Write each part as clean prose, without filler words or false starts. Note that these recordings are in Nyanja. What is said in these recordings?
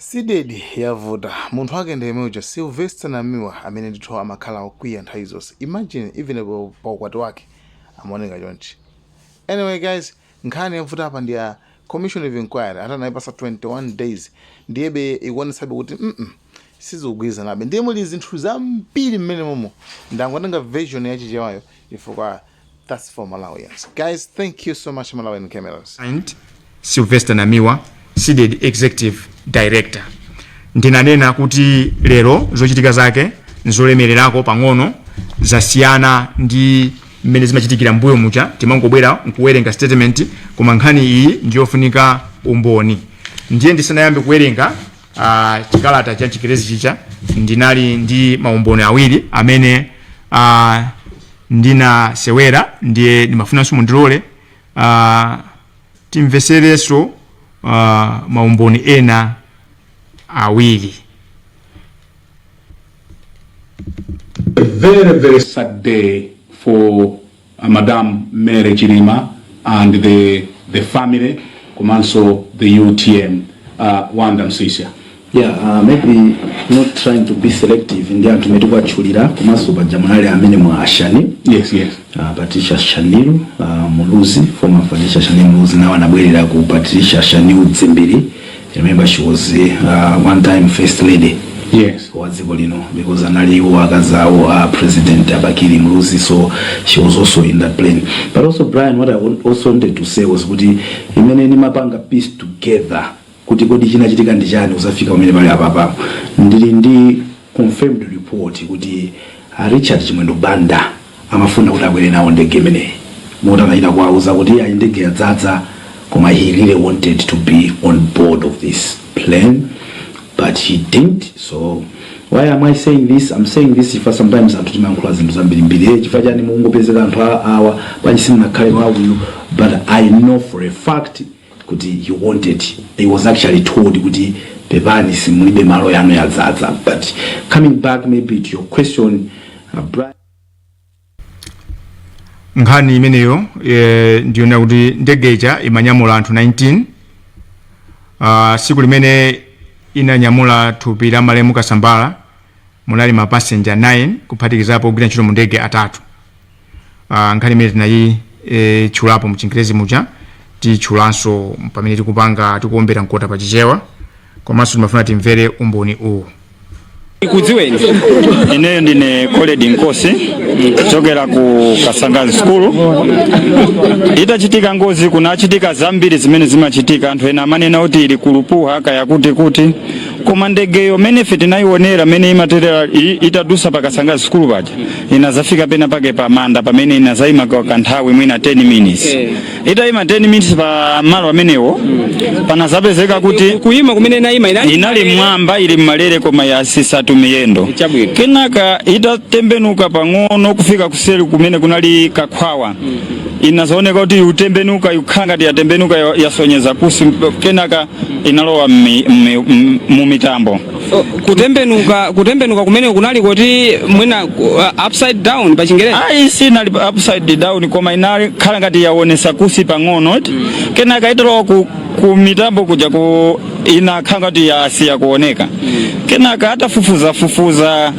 Sidedi yavuta munthu wake ndi yemweyo Sylvester Namiwa amene ndithu amakhala okwiya nthawi zonse. Imagine even pa ukwati wake amaoneka chonchi. Anyway guys, nkhani yavuta apa ndi ya commission of inquiry atanayipasa 21 days ndiyebe ikuonesabe kuti sizikugwirizana nabe ndiye muli zinthu zambiri mmene momo ndangotenga version ya chichewayo chifukwa that's for Malawians. Guys, thank you so much Malawian cameras. And Sylvester Namiwa, Sidedi Executive Director. Ndinanena kuti lero zochitika zake nzolemererako pang'ono zasiyana ndi mmene zimachitikira mbuyo mucha timangobwera nkuwerenga statement koma nkhani iyi ndiyofunika umboni. Ndiye ndisanayambe kuwerenga chikalata cha chikilezi chicha ndinali ndi maumboni awiri amene ndinasewera ndiye ndimafunanso mundilole timvesereso maumboni ena awiri. A very, very sad day for Madam Mary Chirima and the family, also the UTM, Wanda Msisia. Yeah, maybe not trying to be selective in the antumetoka chulira kumaso bajamanali amene mwa Ashani. Yes, yes. Patricia Shaniru, Muluzi, former Patricia Shaniru Muluzi, now anabwelera ku Patricia Shaniru Tsimbiri. Remember she was one time first lady. Yes. Because anali wakazawo President Abakiri Muluzi, so she was also in that plane. But also Brian, what I also wanted to say was kuti imene ni mapanga piece together. Kuti kodi china chitika ndijani usafika umene pali apa ndili ndi confirmed report kuti Richard Chimwendo Banda amafuna kuti abwere nawo ndege imene motanaita kwauza kuti ndege yadzadza koma he really wanted to be on board of this plane but he didn't. So why am I saying this? I'm saying this for sometimes anthu timankhula zinthu zambirimbiri chifukwa chani mungopezeka anthu awa panchi nakhale wawo, but I know for a fact he wanted, he was actually told kuti pepani simulibe malo yano yadzadza. But coming back maybe to your question, Brian, nkhani imeneyo ndiona kuti ndege ija imanyamula anthu 19. Siku limene inanyamula thupi la Malemu Kasambala munali mapassenger 9 kuphatikizapo kugwira ntchito mu ndege atatu. Nkhani imene tinayi chulapo mu Chingerezi muja tichulanso pamene tikuombera mkota pa chichewa komanso timafuna timvere umboni uwu. Kudziweni ineyo ndine College Nkosi kuchokera ku Kasangazi School. Itachitika ngozi kunachitika zambiri zimene zimachitika anthu ena amanena kuti ili kulupuha kaya kuti koma ndegeyo mene fete naionera mene imaterera itadusa pa Kasangazi School paja inazafika pena pake pa manda pamene inazaima kwa kanthawi mwina 10 minutes. Itaima 10 minutes pa malo amenewo panazapezeka kuti kuima kumene naima inali mwamba ili mmalere koma ya asisatu miyendo. Kenaka itatembenuka pang'ono kufika kuseri kumene kunali kakhwawa. Inazooneka kuti utembenuka yukhanga yatembenuka yasonyeza kusi kenaka inalowa mu mitambo. Kutembenuka kumene kunali kuti mwina upside down pa Chingereza. Sinali upside down koma inali khala ngati yaonesa kusi pang'ono. Kenaka italowa ku mitambo kuja ku inakhala ngati yasiya kuoneka. Kenaka atafufuza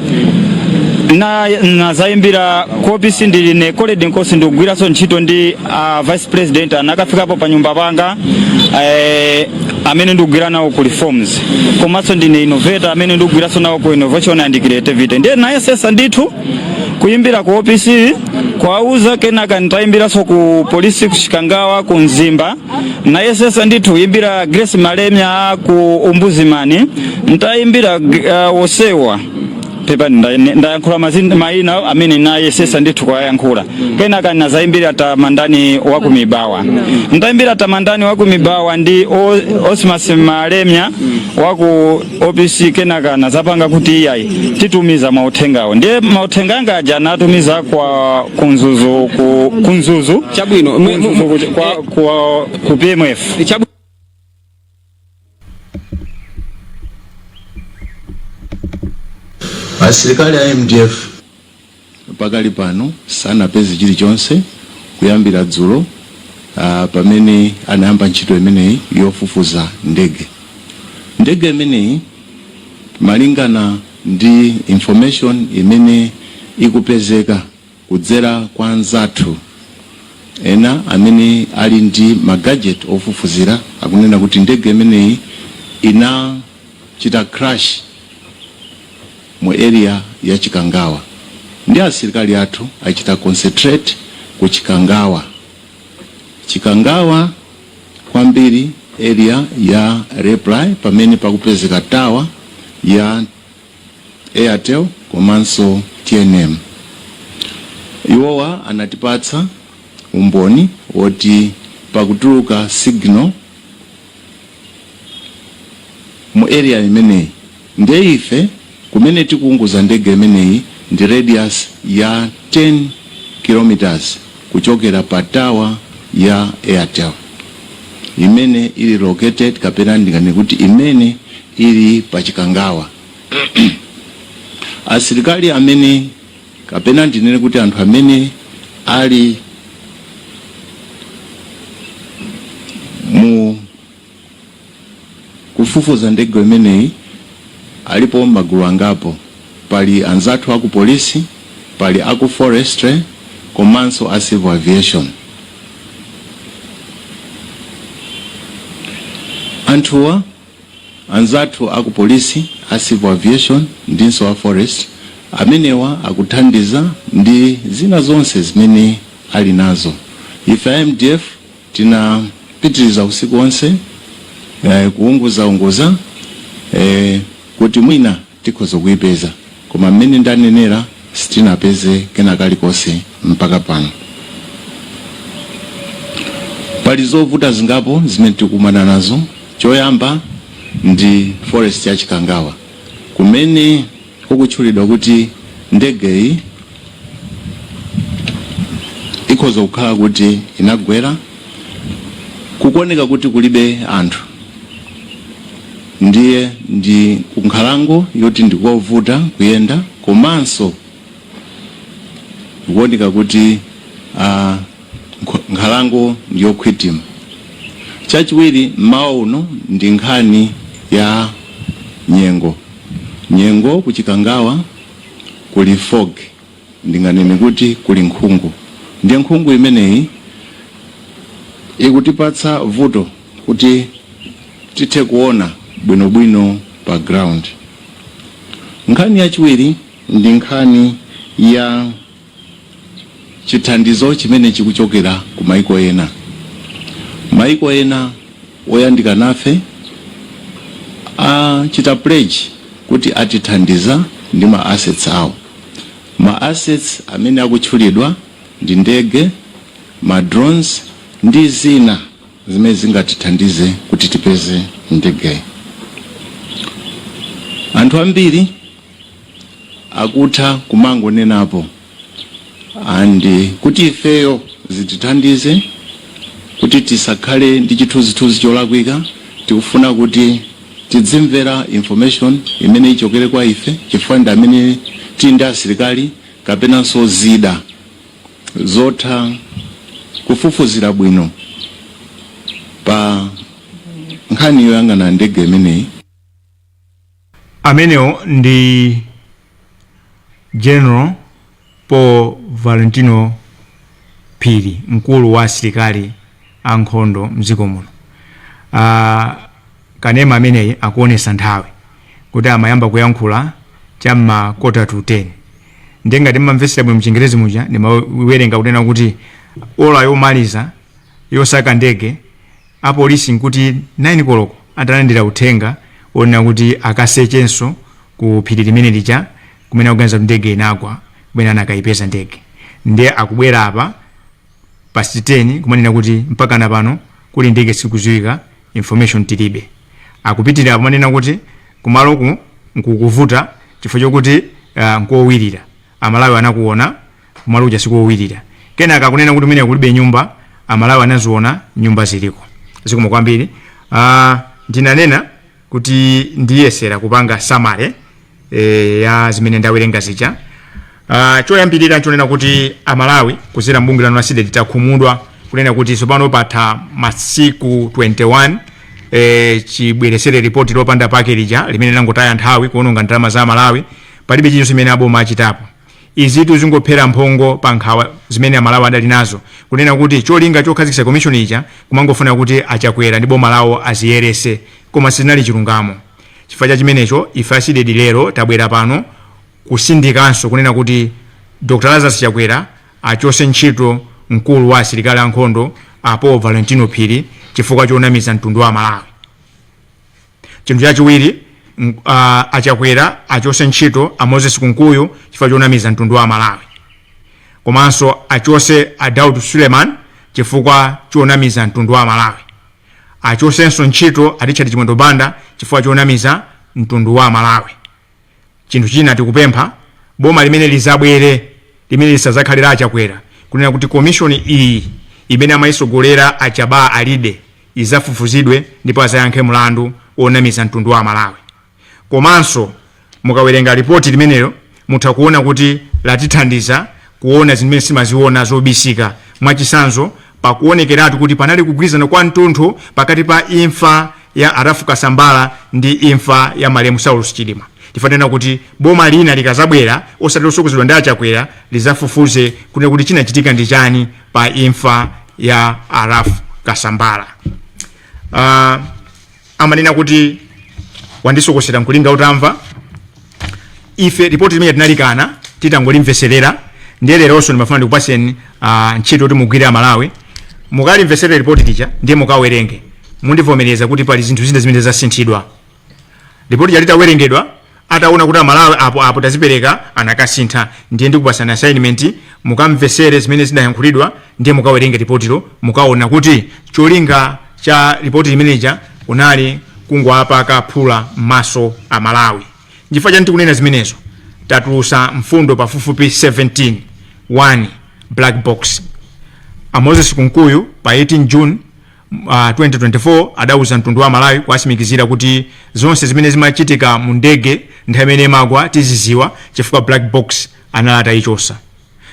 na zaimbira kopisi ndili ne College Nkosi ndikugwira so ntchito ndi Vice President anakafikapo pa nyumba panga amene ndikugwira nawo ku reforms komanso ndine innovator amene ndikugwira so nawo ku innovation and creativity. Ndiye naye sesa ndithu kuimbira ku ofisi kwauza kenaka nditaimbira so ku polisi kushikangawa ku Nzimba naye sesa ndithu imbira Grace Malemya ku Umbuzimani nditaimbira wosewa pepa ndayankhula maina amene naye sesa ndithu kwayankhula. Kenaka nazaimbira tamandani wa kumibawa ndaimbira tamandani wa kumibawa ndi Osmas Malemya wa ku OPC. Kenaka nazapanga kuti iyayi titumiza mauthengawo ndiye mauthenga aja natumiza kwa kunzuzu chabwino ku PMF. Asilikali ya MDF pakali pano sanapeze chilichonse kuyambira dzulo pamene anayamba ntchito imeneyi yofufuza ndege. ndege imeneyi malingana ndi information imene ikupezeka kudzera kwa anzathu ena amene ali ndi magadget ofufuzira akunena kuti ndege imeneyi inachita crash mu area ya Chikangawa ndi asilikali athu achita concentrate ku Chikangawa kwambiri area ya Reply pamene pakupezeka tower ya Airtel komanso TNM. Iwowa anatipatsa umboni woti pakutuluka signal mu area imeneyi. Ndiye ife kumene tikuunguza ndege imeneyi ndi radius ya 10 kilometers kuchokera pa tower ya Airtel imene ili located kapena ndingane kuti imene ili pa Chikangawa. Asilikali amene kapena ndinene kuti anthu amene ali mu kufufuza ndege imeneyi alipo magulu angapo. Pali anzathu aku polisi, pali aku forestry komanso a civil aviation. Anthuwa anzathu aku polisi, a civil aviation ndinso a forest amenewa akuthandiza ndi zina zonse zimene ali nazo. Ife MDF tinapitiriza usiku wonse kuunguza kuti mwina tikhoza kuipeza koma mmene ndanenera sitinapeze kena kalikonse mpaka pano. Pali zovuta zingapo zimene tikumana nazo. Choyamba ndi forest ya Chikangawa kumene kukutchulidwa kuti ndegeyi ikhoza kukhala kuti inagwera, kukoneka kuti kulibe anthu. Ndiye ndi kunkhalango yoti ndikovuta kuyenda komanso kuoneka kuti nkhalango ndiyokhwitima. Chachiwiri mmawa uno ndi nkhani ya nyengo ku Chikangawa kuli fog, ndinganene kuti kuli nkhungu. Ndiye nkhungu imeneyi ikutipatsa vuto kuti tithe kuona bwinobwino pa ground. Nkhani yachiwiri ndi nkhani ya chithandizo chimene chikuchokera ku maiko ena. Maiko ena oyandika nafe chita pledge kuti atithandiza ndi ma assets awo. Ma assets amene akutchulidwa ndi ndege, ma drones ndi zina zimene zingatithandize kuti tipeze ndege. Anthu ambiri akutha kumangonenapo andi kuti ifeyo zitithandize kuti tisakhale ndi chithunzithunzi cholakwika. Tikufuna kuti tidzimvera information imene ichokere kwa ife chifukwa ndi amene tili ndi asilikali kapenanso zida zotha kufufuzira bwino pa nkhani yoyang'ana ndege imeneyi. Amenewo ndi General Paul Valentino Phiri, mkulu wa asilikali ankhondo mdziko muno. Kanema ameneyi akuonesa nthawi kuti amayamba kuyankhula chamma 9:45. Ndengati mmamvesera bwino mchingerezi muja ndimawerenga kunena kuti ola yomaliza yosaka ndege apolisi nkuti 9 koloko atalandira uthenga onena kuti akasechenso ku phiri limene lija kumene akuganiza kuti ndege inagwa kumene anakayipeza ndege. Ndiye akubwera apa past 10 kumanena kuti mpaka na pano kuli ndege sikuziwika, information tilibe. Akupitirira kumanena kuti kumaloku nkukuvuta chifukwa chokuti nkowirira amalawi anakuona kumalo kuja sikowirira. Kenaka akunena kuti mene kulibe nyumba, amalawi anaziona nyumba ziliko. Zikomo kwambiri. Ndinanena kuti ndiyesera kupanga samare ya zimene ndawerenga zija. Choyambirira nchonena kuti amalawi kuzira mbungwe la SIDED takhumudwa kunena kuti sopano patha masiku 21 chibweresere report lopanda pake lija limene langotaya nthawi kuononga ndalama za Malawi. Palibe chinthu chimene aboma achitapo. Izitu zingophera mphongo pa nkhawa zimene Amalawi adali nazo kunena kuti cholinga chokhazikitsa commission ija kumangofuna kuti Achakwera ndi boma lawo aziyerese, koma sizinali chilungamo. Chifukwa cha chimenecho ife asidedi lero tabwera pano kusindikanso kunena kuti Dr. Lazarus Chakwera achose ntchito mkulu wa asilikali ankhondo Paul Valentino Phiri chifukwa chonamiza mtundu wa Malawi. Chinthu chachiwiri, Achakwera achose ntchito Moses Kunkuyu chifukwa chonamiza mtundu wa Malawi. Komanso achose Daud Suleiman chifukwa chonamiza mtundu wa Malawi. Achosenso ntchito Richard Chimwendo Banda chifukwa chonamiza mtundu wa Malawi. Chinthu china tikupempha boma limene lizabwere limene lisazakhalira Achakwera kunena kuti commission iyi imene amayisogolera Achaba Alide izafufuzidwe ndipo azayankhe mlandu onamiza mtundu wa Malawi. Komanso mukawerenga ripoti limenelo mutha kuona kuti latithandiza kuona zimene simaziona zobisika. Mwachisanzo pakuonekeratu kuti panali kugwirizana kwa mtunthu pakati pa imfa ya Arafu Kasambala ndi imfa ya Malemu Saulus Chilima. Tifanena kuti boma lina likazabwera osati losokozedwa ndi Achakwera lizafufuze kunena kuti chinachitika ndi chani pa imfa ya Arafu Kasambala. Amanena kuti wandisokosera nkulinga utamva. Ife ripoti limene tinalikana titangolimveserera ndiye leronso ndimafuna ndikupaseni ntchito kuti mugwire Malawi mukalimveserera ripoti lija ndiye mukawerenge mundivomereza kuti pali zinthu zina zimene zasinthidwa. Ripoti yalitawerengedwa ataona kuti Malawi apo tazipereka anakasintha ndiye ndikupasana assignment mukamvesere zimene zinayankhulidwa ndiye mukawerenge ripotilo mukaona kuti cholinga cha ripoti limeneja kunali kungwapaka phula m'maso a Malawi. Chifukwa chani tikunena zimenezo tatulusa mfundo pafupifupi 17. 1. Black box. Moses Kunkuyu pa 18 June 2024 adauza mtundu wa Malawi kwasimikizira kuti zonse zimene zimachitika mu ndege nthawi imene magwa tiziziwa chifukwa black box analata ichosa.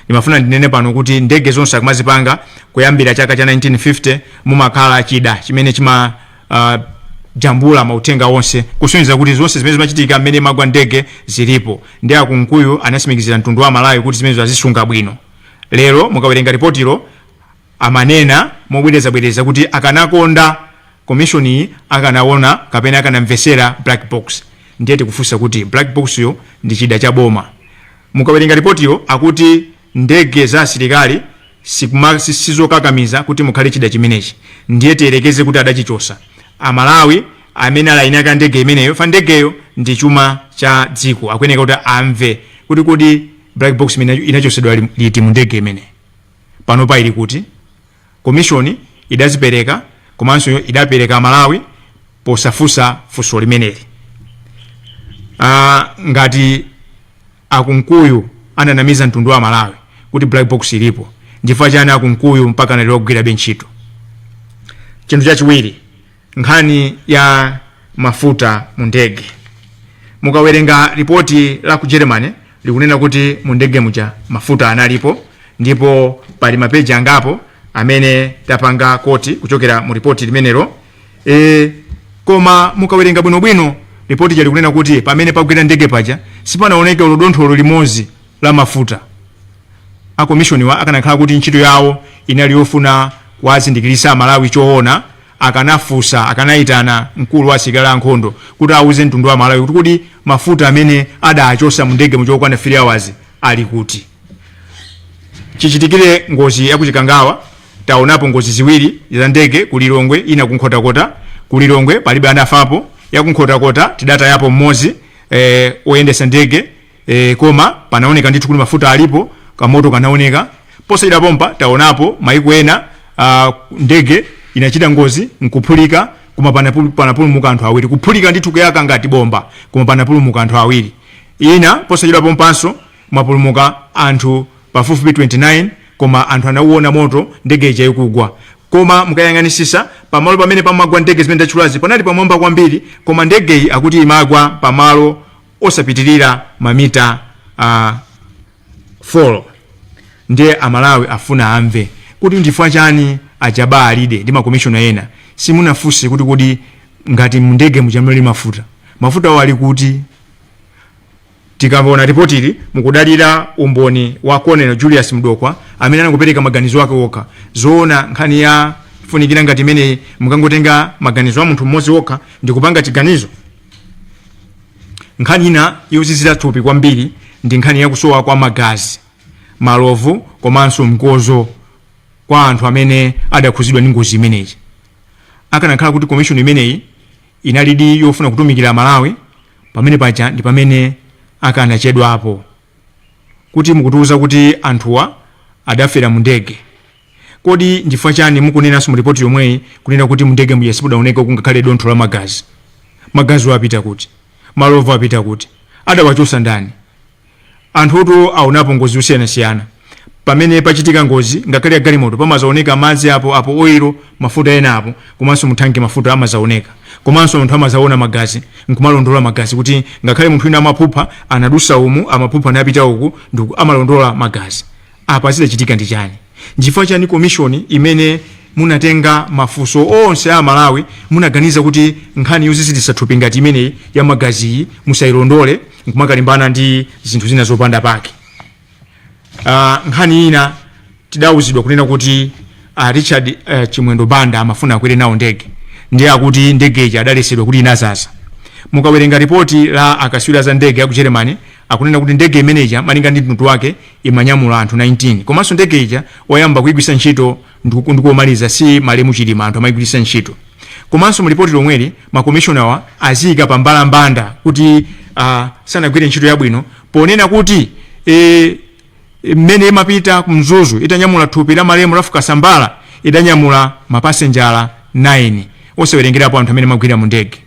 Nimafuna ndinene pano kuti ndege zonse akumazipanga kuyambira chaka cha 1950 mumakhala chida chimene chima jambula mautenga onse kusonyeza kuti zonse zimene zimachitika mmene magwa ndege zilipo. Ndi Kunkuyu anasimikizira mtundu wa Malawi kuti zimene zazisunga bwino. Lero mukawerenga ripotilo amanena mobwereza kuti akanakonda commission iyi akanaona kapena akanamvesera black box. Ndiye tikufunsa kuti black box yo ndi chida cha boma. Mukawerenga ripotilo akuti ndege za asilikali sizokakamiza kuti mukhale chida chimenechi. Ndiye tiyerekeze kuti adachichosa. Amalawi amene alayinaka ndege imeneyo fa ndegeyo ndi chuma cha dziko akuyeneka kuti amve kuti black box inachosedwa liti mu ndege imene. Pano pa ili kuti commission idazipereka komanso idapereka Malawi posafusa funso limeneli. Ngati Kunkuyu ananamiza mtundu wa Malawi kuti black box ilipo ndifukwa chani Kunkuyu mpaka lero kugwira ntchito. Chinthu chachiwiri nkhani ya mafuta mu ndege. Mukawerenga ripoti la ku Germany likunena kuti mu ndege muja mafuta analipo ndipo pali mapeji angapo amene tapanga koti kuchokera mu ripoti limenelo. Koma mukawerenga bwinobwino ripoti ja likunena kuti pamene pagwira ndege paja sipanaoneke ulodontholo limodzi la mafuta. Commission wa akanakhala kuti ntchito yawo inali yofuna kuwazindikirisa Malawi choona akanafusa akanayitana mkulu wa asilikali ankhondo kuti auze mtundu wa Malawi kuti mafuta amene adachosa mu ndege muchokwana 3 hours ali kuti. Chichitikire ngozi ya kuchikangawa taonapo ngozi ziwiri za ndege kulilongwe ina kunkhotakota. Kulilongwe palibe anafapo, ya kunkhotakota tidata yapo mmodzi oyendesa ndege koma panaoneka ndithu kuti mafuta alipo kamoto kanaoneka. Posayida pompa taonapo maiko ena ndege inachita ngozi nkuphulika koma panapulumuka anthu awiri. Kuphulika ndithu kuyaka ngati bomba koma panapulumuka anthu awiri. Ina posayida pompanso mwapulumuka anthu pafupifupi 29 koma anthu anauona moto ndege ija ikugwa. Koma mukayang'anisisa pamalo pamene pamagwa ndege zimene ndachulazi panali pamwamba kwambiri koma ndege iyi akuti imagwa pamalo osapitirira mamita 4. Ndiye Amalawi afuna amve kuti ndifua chani Achaba Alide ndi makomishona ena simunafunse kuti ngati mundege muchamuli mafuta wali kuti tikamvaona ripotili mukudalira umboni wa Colonel Julius Mdokwa amene anakupereka maganizo ake okha zoona nkhani ya funikira ngati imene mukangotenga maganizo a munthu mmodzi okha ndi kupanga chiganizo. Nkhani ina yozizira thupi kwambiri ndi nkhani ya kusowa kwa magazi, malovu komanso mkozo kwa anthu amene adakhuzidwa ndi ngozi imeneyi. Akanakhala kuti commission imeneyi inalidi yofuna kutumikira Malawi, pamene paja ndi pamene akanachedwapo kuti mukutiuza kuti anthuwa adafera mu ndege. Kodi ndifukwa chani mukunenanso mu ripoti yomweyi kunena kuti mu ndege muja simudaoneka kungakhale dontho la magazi? Magazi apita kuti? Malovu apita kuti? Adawachosa ndani? Anthutu aonapo ngozi zosiyanasiyana. Pamene pachitika ngozi ngakhale ya galimoto pamazaoneka madzi apo oil, mafuta ena apo, komanso muthanki mafuta amazaoneka. Komanso anthu amazaona magazi, nkumalondola magazi kuti ngakhale munthu ina amaphupha anadusa umu, amaphupha napita uku, ndipo amalondola magazi. Apa zidachitika ndi chani? Ndifukwa chani commission imene munatenga mafunso onse a Malawi munaganiza kuti nkhani yozizitisa thupi ngati imene ya magazi musayilondole nkumakalimbana ndi zinthu zina zopanda pake? Nkhani ina tidauzidwa kunena kuti Richard Chimwendo Banda amafuna akwere nawo ndege, ndiye akuti ndegeyi adalesedwa kuti inazaza. Mukawerenga ripoti la akaswira za ndege ya ku Germany akunena kuti ndege imeneja malinga ndi mtundu wake imanyamula anthu 19, komanso ndegeyi oyamba kuyigwisa ntchito ndikomaliza si Malemu Chilima anthu amayigwisa ntchito. Komanso mu ripoti lomweli makomishonawa azika pambala mbanda kuti sanagwire ntchito yabwino ponena kuti mmene imapita kumzuzu itanyamula thupi la Malemu Lafuka Sambala idanyamula mapasenjala 9 osawerengerapo anthu amene magwira mu ndege.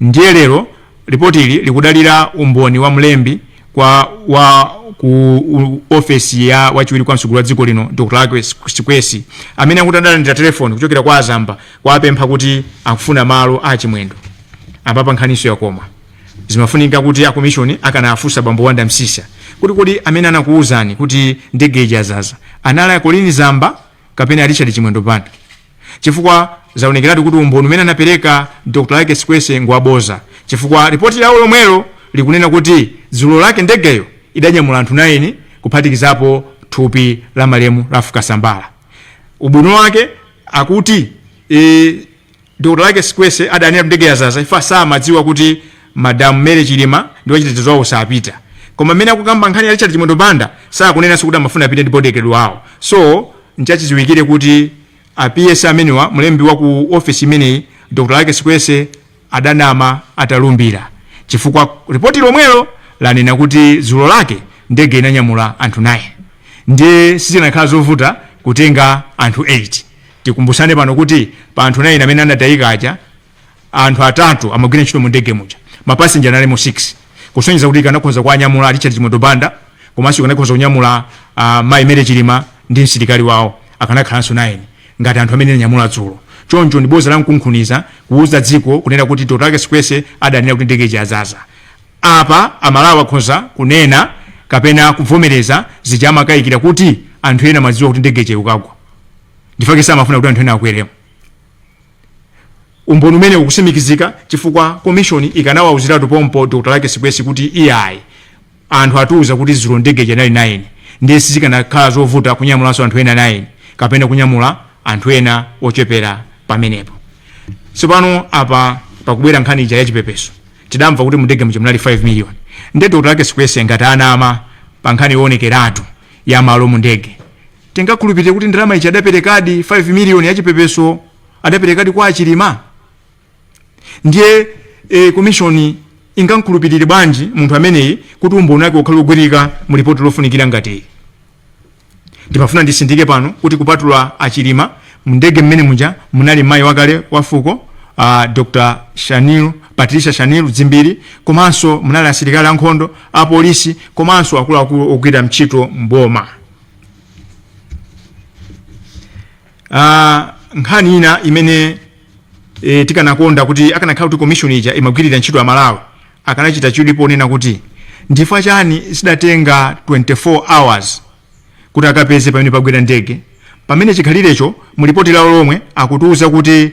Ndiye lero ripoti ili likudalira umboni wa mlembi ku ofesi ya wachiwiri kwa msukulu wa dziko lino Dr. Lake Sikwesi amene akutadalandira telefoni kuchokera kwa Azamba kwa apempha kuti akufuna malo a Chimwendo. Apapa nkhaniso yakoma zimafunika kuti a commission akanafunsa bambo Wanda Msisa kuti kodi amene anakuuzani kuti ndege ijazaza anala ya Colin Zamba kapena Richard Chimwendo Banda, chifukwa zaonekeratu kuti umboni umene anapereka Dr. Lake Sikwese ngwaboza, chifukwa ripoti lawo lomwelo likunena kuti dzulo lake ndegeyo idanyamula anthu 9 kuphatikizapo thupi la Malemu Lafuka Sambala. Ubwino wake akuti Dr. Lake Sikwese adanena ndege yazaza ifa samadziwa kuti Madam Mary Chilima ndi wachitetezo wawo sapita, koma mmene akukamba nkhani ya Richard Chimwendo Banda sakunenanso kuti amafuna apite ndipo dekedwe wawo. So nchachiziwikire kuti PS amenewa mlembi wa ku office imeneyi Dr. Lake Sikwese adanama atalumbira, chifukwa ripoti lomwelo lanena kuti dzulo lake ndege inanyamula anthu 9 ndiye sizinakhala zovuta kutenga anthu 8. Tikumbusane pano kuti pa anthu 9 amene anatayika aja anthu 3 amagwira ntchito mu ndege muja, mapasenja analemo 6, kusonyeza kuti kanakhoza kuanyamula Richard Chimwendo Banda komanso kanakhoza kunyamula Mai Mary Chilima ndi msilikali wawo akanakhalanso 9 ngati anthu amene anyamula dzulo. Choncho ndi boza la mkunkhuniza kuuza dziko kunena kuti Dr. Lake Sikwese adanena kuti ndege ijazaza. Apa amalawi akhoza kunena kapena kuvomereza zijama kayikira kuti anthu ena madziwa kuti ndege ikagwa, ndifake samafuna kuti anthu ena akweremo. Umboni umene ukusimikizika chifukwa commission ikanawauziratu pompo Dr. Lake Sikwese kuti iyayi anthu atuuza kuti dzulo ndege inali 9 ndiye sizikanakhala zovuta kunyamulanso anthu ena 9 kapena kunyamula anthu ena ochepera pamenepo. Tsopano apa pakubwera nkhani ija ya chipepeso tidamva kuti mu ndege muja munali 5 million. Ndiye Dr. Lake Sikwese ngati anama pa nkhani yoonekeratu ya malo mu ndege tingakhulupirire kuti ndalama ija adaperekadi 5 million ya chipepeso adaperekadi kwa Chilima. Ndiye commission ingankhulupirire bwanji munthu ameneyi kuti umboni wake ukhale ugwirika mu ripoti lofunikira ngati. Ndimafuna ndisindike pano kuti kupatula Chilima mu ndege mmene muja munali mayi wakale wa fuko Dr. Patricia Shaniru Dzimbiri, komanso munali asilikali ankhondo a polisi komanso akuluakulu ogwira ntchito mboma. Nkhani ina imene tikanakonda kuti akanakhala kuti commission ija imagwirira ntchito ya Malawi akanachita chilipo nena kuti ndifukwa chani sidatenga 24 hours kuti akapeze pamene pagwira ndege, pamene chikhalirecho mu ripoti lawo lomwe akutuuza kuti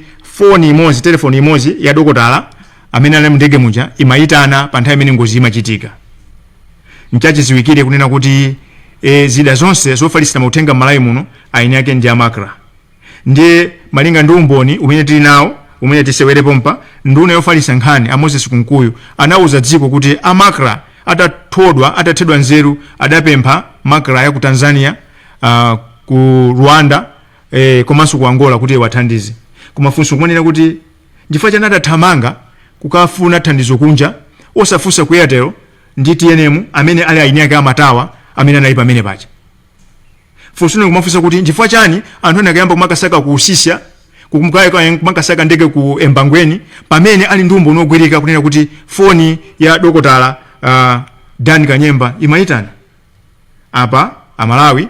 telefoni imodzi ya dokotala amene ali mndege muja imayitana pa nthawi imene ngozi imachitika. Nchachiziwikire kunena kuti zida zonse zofalisira mauthenga m'Malawi muno aini yake ndi amakra. Ndiye malinga ndi umboni umene tili nawo umene tisewerepo mpa, nduna yofalisa nkhani a Moses Kunkuyu anauza dziko kuti amakra atathedwa nzeru adapempha makra ya ku Tanzania, ku Rwanda, komanso ku Angola kuti wathandize. Kumafunso kumanena kuti chifukwa chani atathamanga kukafuna thandizo kunja osafunsa ku Airtel ndi TNM amene ali aini yake amatawa amene anali pamene paja. Funso kumafunsa kuti chifukwa chani anthu anakayamba kumakasaka ku Usisya, kumakasaka ndege ku Embangweni pamene ali ndi umboni ogwirika kunena kuti foni ya dokotala Dan Kanyemba imayitana. Apa Amalawi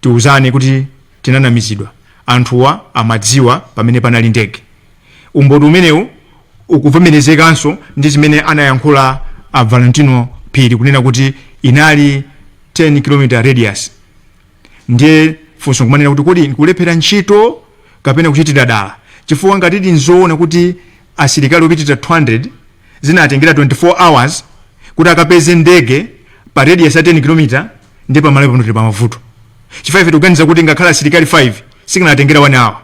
tiuzane kuti tinanamizidwa. Anthuwa amadziwa pamene panali ndege. Umboni umenewu ukuvomerezekanso ndi zimene anayankhula Valentino Phiri kunena kuti inali 10 km radius. Ndiye funso kumanena kuti kodi nkulephera ntchito kapena kuchitira dala, chifukwa ngati nzoona kuti asilikali opitira 200 zinatengera 24 hours kuti akapeze ndege pa radius ya 10 km ndi pamalawi pano tili pamavuto. Chifukwa ife tikuganiza kuti ngakhala asilikali 5 sikanatengera 1 hour.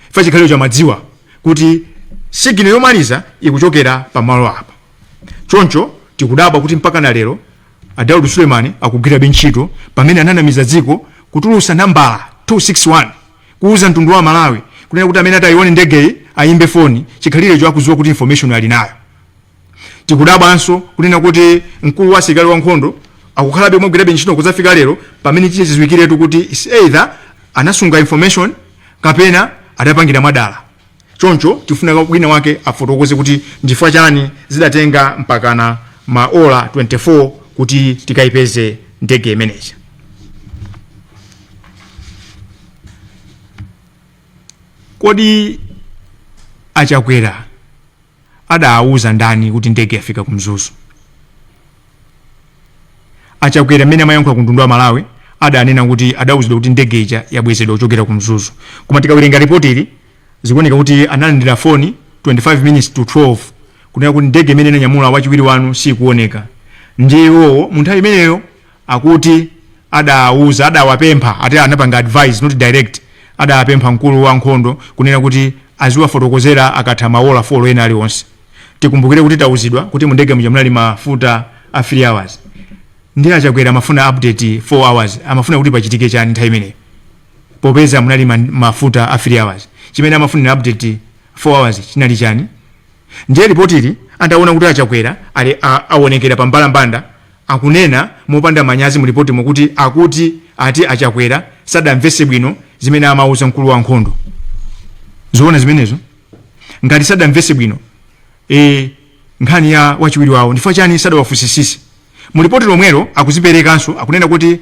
Chifukwa chikhaliro chamadziwa kuti sigino yomaliza ikuchokera pamalo apa. Choncho tikudabwa kuti mpaka na lero Daud Suleiman akugwira ntchito pamene ananamiza dziko kutulusa nambala 261 kuuza mtundu wa Malawi kunena kuti amene atayione ndege ayimbe foni, chikhaliro cho akudziwa kuti information ali nayo. Tikudabwanso kunena kuti mkulu wa asilikali wankhondo akukhalabe mwagwira ntchito kuzafika lero pamene chiziwikiretu kuti either anasunga information kapena adapangira madala. Choncho tifuna wina wake afotokoze kuti ndifua chani zidatenga mpakana maola 24 kuti tikayipeze ndege imeneyi. Kodi Achakwera adauza ndani kuti ndege yafika kumzuzu? Achakwera amene amayankhula ku mtundu wa Malawi adanena kuti adauzidwa kuti ndege ija yabwezedwa kuchokera kumzuzu. Koma tikawerenga ripoti ili zikuoneka kuti analandira foni 25 minutes to 12 kunena kuti ndege imene inanyamula wachiwiri wanu sikuoneka. Ndiwo munthawi imeneyo akuti adawapempha ati anapanga advice not direct, adawapempha mkulu wa nkhondo kunena kuti aziwafotokozera akatha maola 4 ena aliwonse. Tikumbukire kuti tauzidwa kuti mu ndege munali mafuta a 3 hours. Ndiye Achakwera amafuna update 4 hours, amafuna kuti pachitike chani nthawi imeneyo popeza munali mafuta a 3 hours. Chimene amafuna update 4 hours chinali chani? Ndiye ripoti ili antaona kuti Achakwera aonekera pa mbalambanda akunena mopanda manyazi mu ripoti mokuti ati Achakwera sadamvese bwino zimene amauza mkulu wa nkhondo. Zoona zimenezo ngati sadamvese bwino nkhani ya wachiwiri wawo ndifua chani sadawafusisisi. Mu ripoti lomwelo akuziperekanso akunena kuti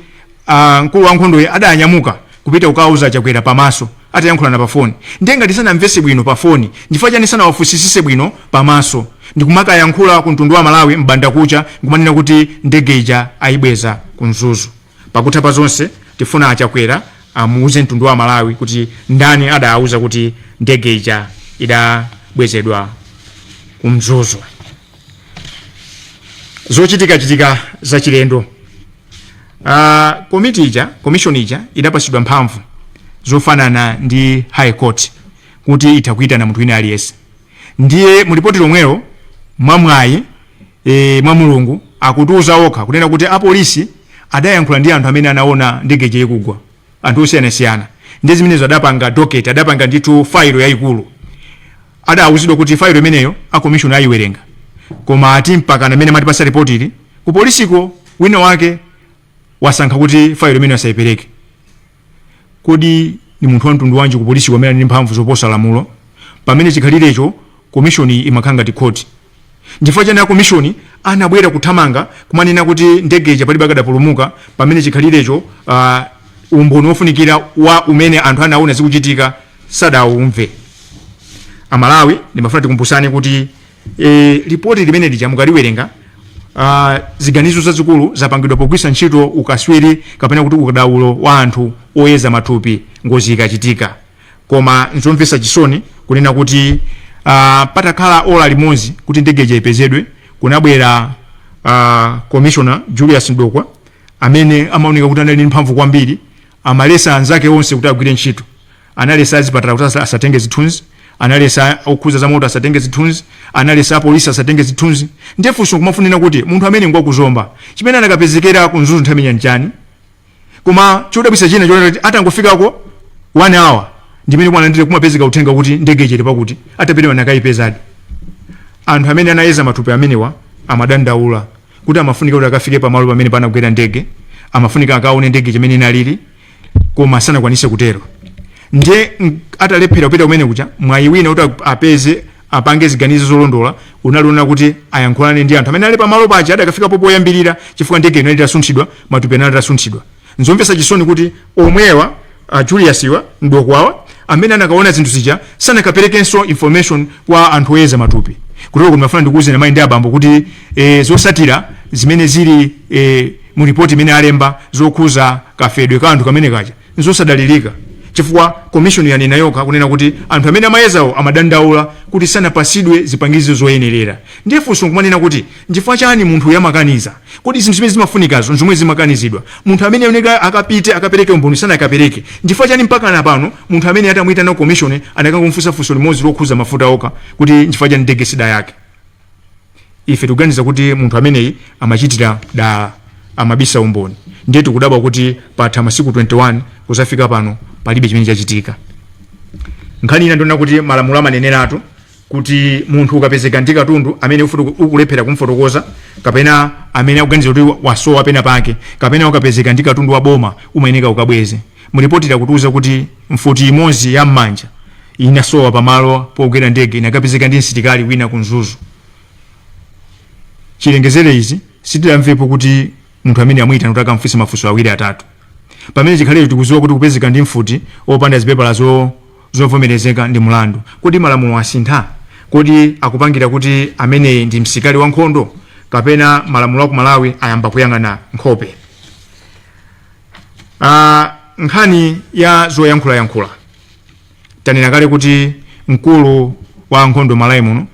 mkulu wa nkhondo adanyamuka kupita ukauza Achakwera pamaso atayankhulana pa foni. Ndiye ngati sanamvese bwino pa foni ndifua chani sanawafusisise bwino pamaso ndikumaka yankhula ku mtundu wa Malawi mbanda kucha ngumanena kuti ndege ija ayibweza kumzuzu. Pakutha pa zonse tifuna Achakwera amuuze mtundu wa Malawi kuti ndani adauza kuti ndege ija idabwezedwa kumzuzu. Zochitika za chilendo. Commission ija idapasidwa mphamvu zofanana ndi High Court kuti itakuitana munthu wina aliyense. Ndiye mu ripoti lomwelo mwamwayi mwa Mulungu akutuza okha kunena kuti apolisi adayankhula ndi anthu amene anaona ndege ija ikugwa, anthu osiyanasiyana. Ndiye zimenezo adapanga docket, adapanga ndithu file yayikulu. Adauzidwa kuti file imeneyo a commission ayiwerenga. Koma ati mpaka amene matipasa ripoti ili ku polisiko wina wake wasankha kuti file imeneyo asayipereke. Kodi ni munthu wa mtundu wanji ku polisiko amene ali mphamvu zoposa lamulo pamene chikhalirecho commission imakhanga ti court? Ndifua chani commission anabwera kuthamanga kumanena kuti ndege ija palibe akadapulumuka pamene chikhalirecho umboni wofunikira wa umene anthu anaona zikuchitika sadaumve. Amalawi ndimafuna tikumbusane kuti ripoti limene lija mukaliwerenga ziganizo zazikulu zapangidwa pogwisa ntchito ukaswiri kapena kuti ukadaulo wa anthu oyeza mathupi ngozi ikachitika. koma nzomvetsa chisoni kunena kuti patakhala ola limodzi kuti ndege ipezedwe kunabwera commissioner Julius Ndokwa amene amaoneka kuti anali mphamvu kwambiri, amalesa anzake onse kuti agwire ntchito. Analesa azipatala kuti asatenge zithunzi, analesa okhuza za moto asatenge zithunzi, analesa polisi asatenge zithunzi. Ndefunso kumafunira kuti munthu amene ngwakuzomba chimene anakapezekera ku Mzuzu nthawi yanjani. Koma chodabwitsa china choti atangofikako 1 hour ndimene kwanandire kumapezeka uthenga kuti ndege ili pakuti atapedwa nakayipezadi. Anthu amene anayeza matupi amenewa amadandaula kuti amafunika kuti akafike pamalo pamene panagwera ndege, amafunika akaone ndege chimene inalili, koma sanakwanise kutero. Nde atalephera kupita kumene kucha mwayi wina kuti apeze apange ziganizo zolondola unaliona kuti ayankhulane ndi anthu amene ali pamalo paja adakafika poyambirira chifukwa ndege ino itasunthidwa, matupi ena atasunthidwa. Nzomvetsa chisoni kuti omwewa Julius Ndokwawa amene anakaona zinthu zija sanakaperekenso information kwa anthu oyeza matupi. Kutoko kumafuna ndikuuze na mayi ndi abambo kuti zosatira zimene zili mu report imene alemba zokhuza kafedwe ka anthu kamene kaja nzosadalirika, chifukwa commission yanena yokha kunena kuti anthu amene amayezawo amadandaula kuti sanapasidwe zipangizo zoyenerera. Ndifunso kumanena kuti ndifua chani munthu yamakaniza kuti zinthu zimene zimafunikazo zomwe zimakanizidwa munthu amene oneka akapite akapereke umboni sana akapereke. Ndifua chani mpaka na pano munthu amene atamwita na commission anakangomufunsa funso limodzi lokhuza mafuta okha kuti ndifua chani ndege sida yake. Ife tuganiza kuti munthu ameneyi amachitira da amabisa umboni. Ndiye tikudabwa kuti patha masiku 21 kuzafika pano palibe chimene chachitika. Nkhani ina ndiona kuti malamulo amaneneratu kuti munthu ukapezeka ndi katundu amene ukulephera kumfotokoza kapena amene akuganiza kuti wasowa pena pake kapena ukapezeka ndi katundu wa boma umayeneka ukabweze. Mulipotira kutiuza kuti mfuti imodzi ya mmanja inasowa pamalo pogwera ndege inakapezeka ndi msitikali wina ku Mzuzu. Chilengezere izi sitilamvepo kuti munthu amene amuyita kuti akamfunsa mafunso awiri atatu. Pamene chikhalire tikuziwa kuti kupezeka ndi mfuti opanda zipepala zovomerezeka ndi mulandu. Kodi malamulo asintha? Kodi akupangira kuti amene ndi msikali wa nkhondo kapena malamulo ku Malawi ayamba kuyang'ana nkhope? Nkhani ya zoyankhula tanena kale kuti mkulu wa nkhondo Malawi muno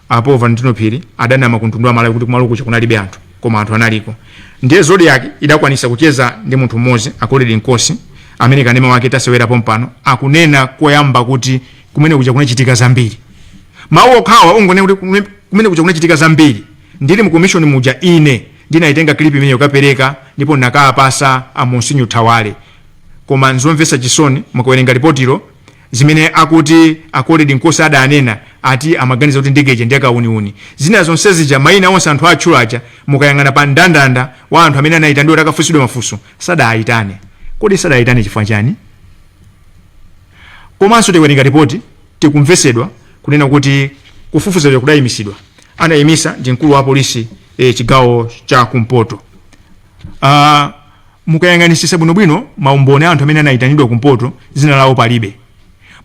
apo Valentino Phiri adanama kuntundwa Malawi kuti kumalo kucha kunalibe anthu koma anthu analiko. Ndiye zodi yake idakwanisa kucheza ndi munthu mmodzi akoledi Nkosi amene kanema wake tasewera pompano akunena koyamba kuti kumene kucha kunachitika zambiri. Mawu okhawa ungone kuti kumene kucha kunachitika zambiri. Ndili mu commission muja ine ndinaitenga clip imene yokapereka ndipo nakapasa a Monsinyo Thawale. Koma nzomvetsa chisoni mukawerenga ripotiro zimene akuti akoledi Nkosi adanena ati amaganiza kuti ndege ndi akauniuni. Zina zonse zija maina onse anthu atchulacha mukayang'ana pa ndandanda wa anthu amene anaita ndiwo takafunsidwa mafunso sadayitane. Kodi sadayitane chifukwa chani? Komanso tikuwerenga ripoti tikumvesedwa kunena kuti kufufuza kudayimisidwa. Anayimisa ndi mkulu wa polisi chigawo cha Kumpoto. Mukayang'anisisa bwinobwino maumboni anthu amene anayitanidwa Kumpoto zina lawo palibe.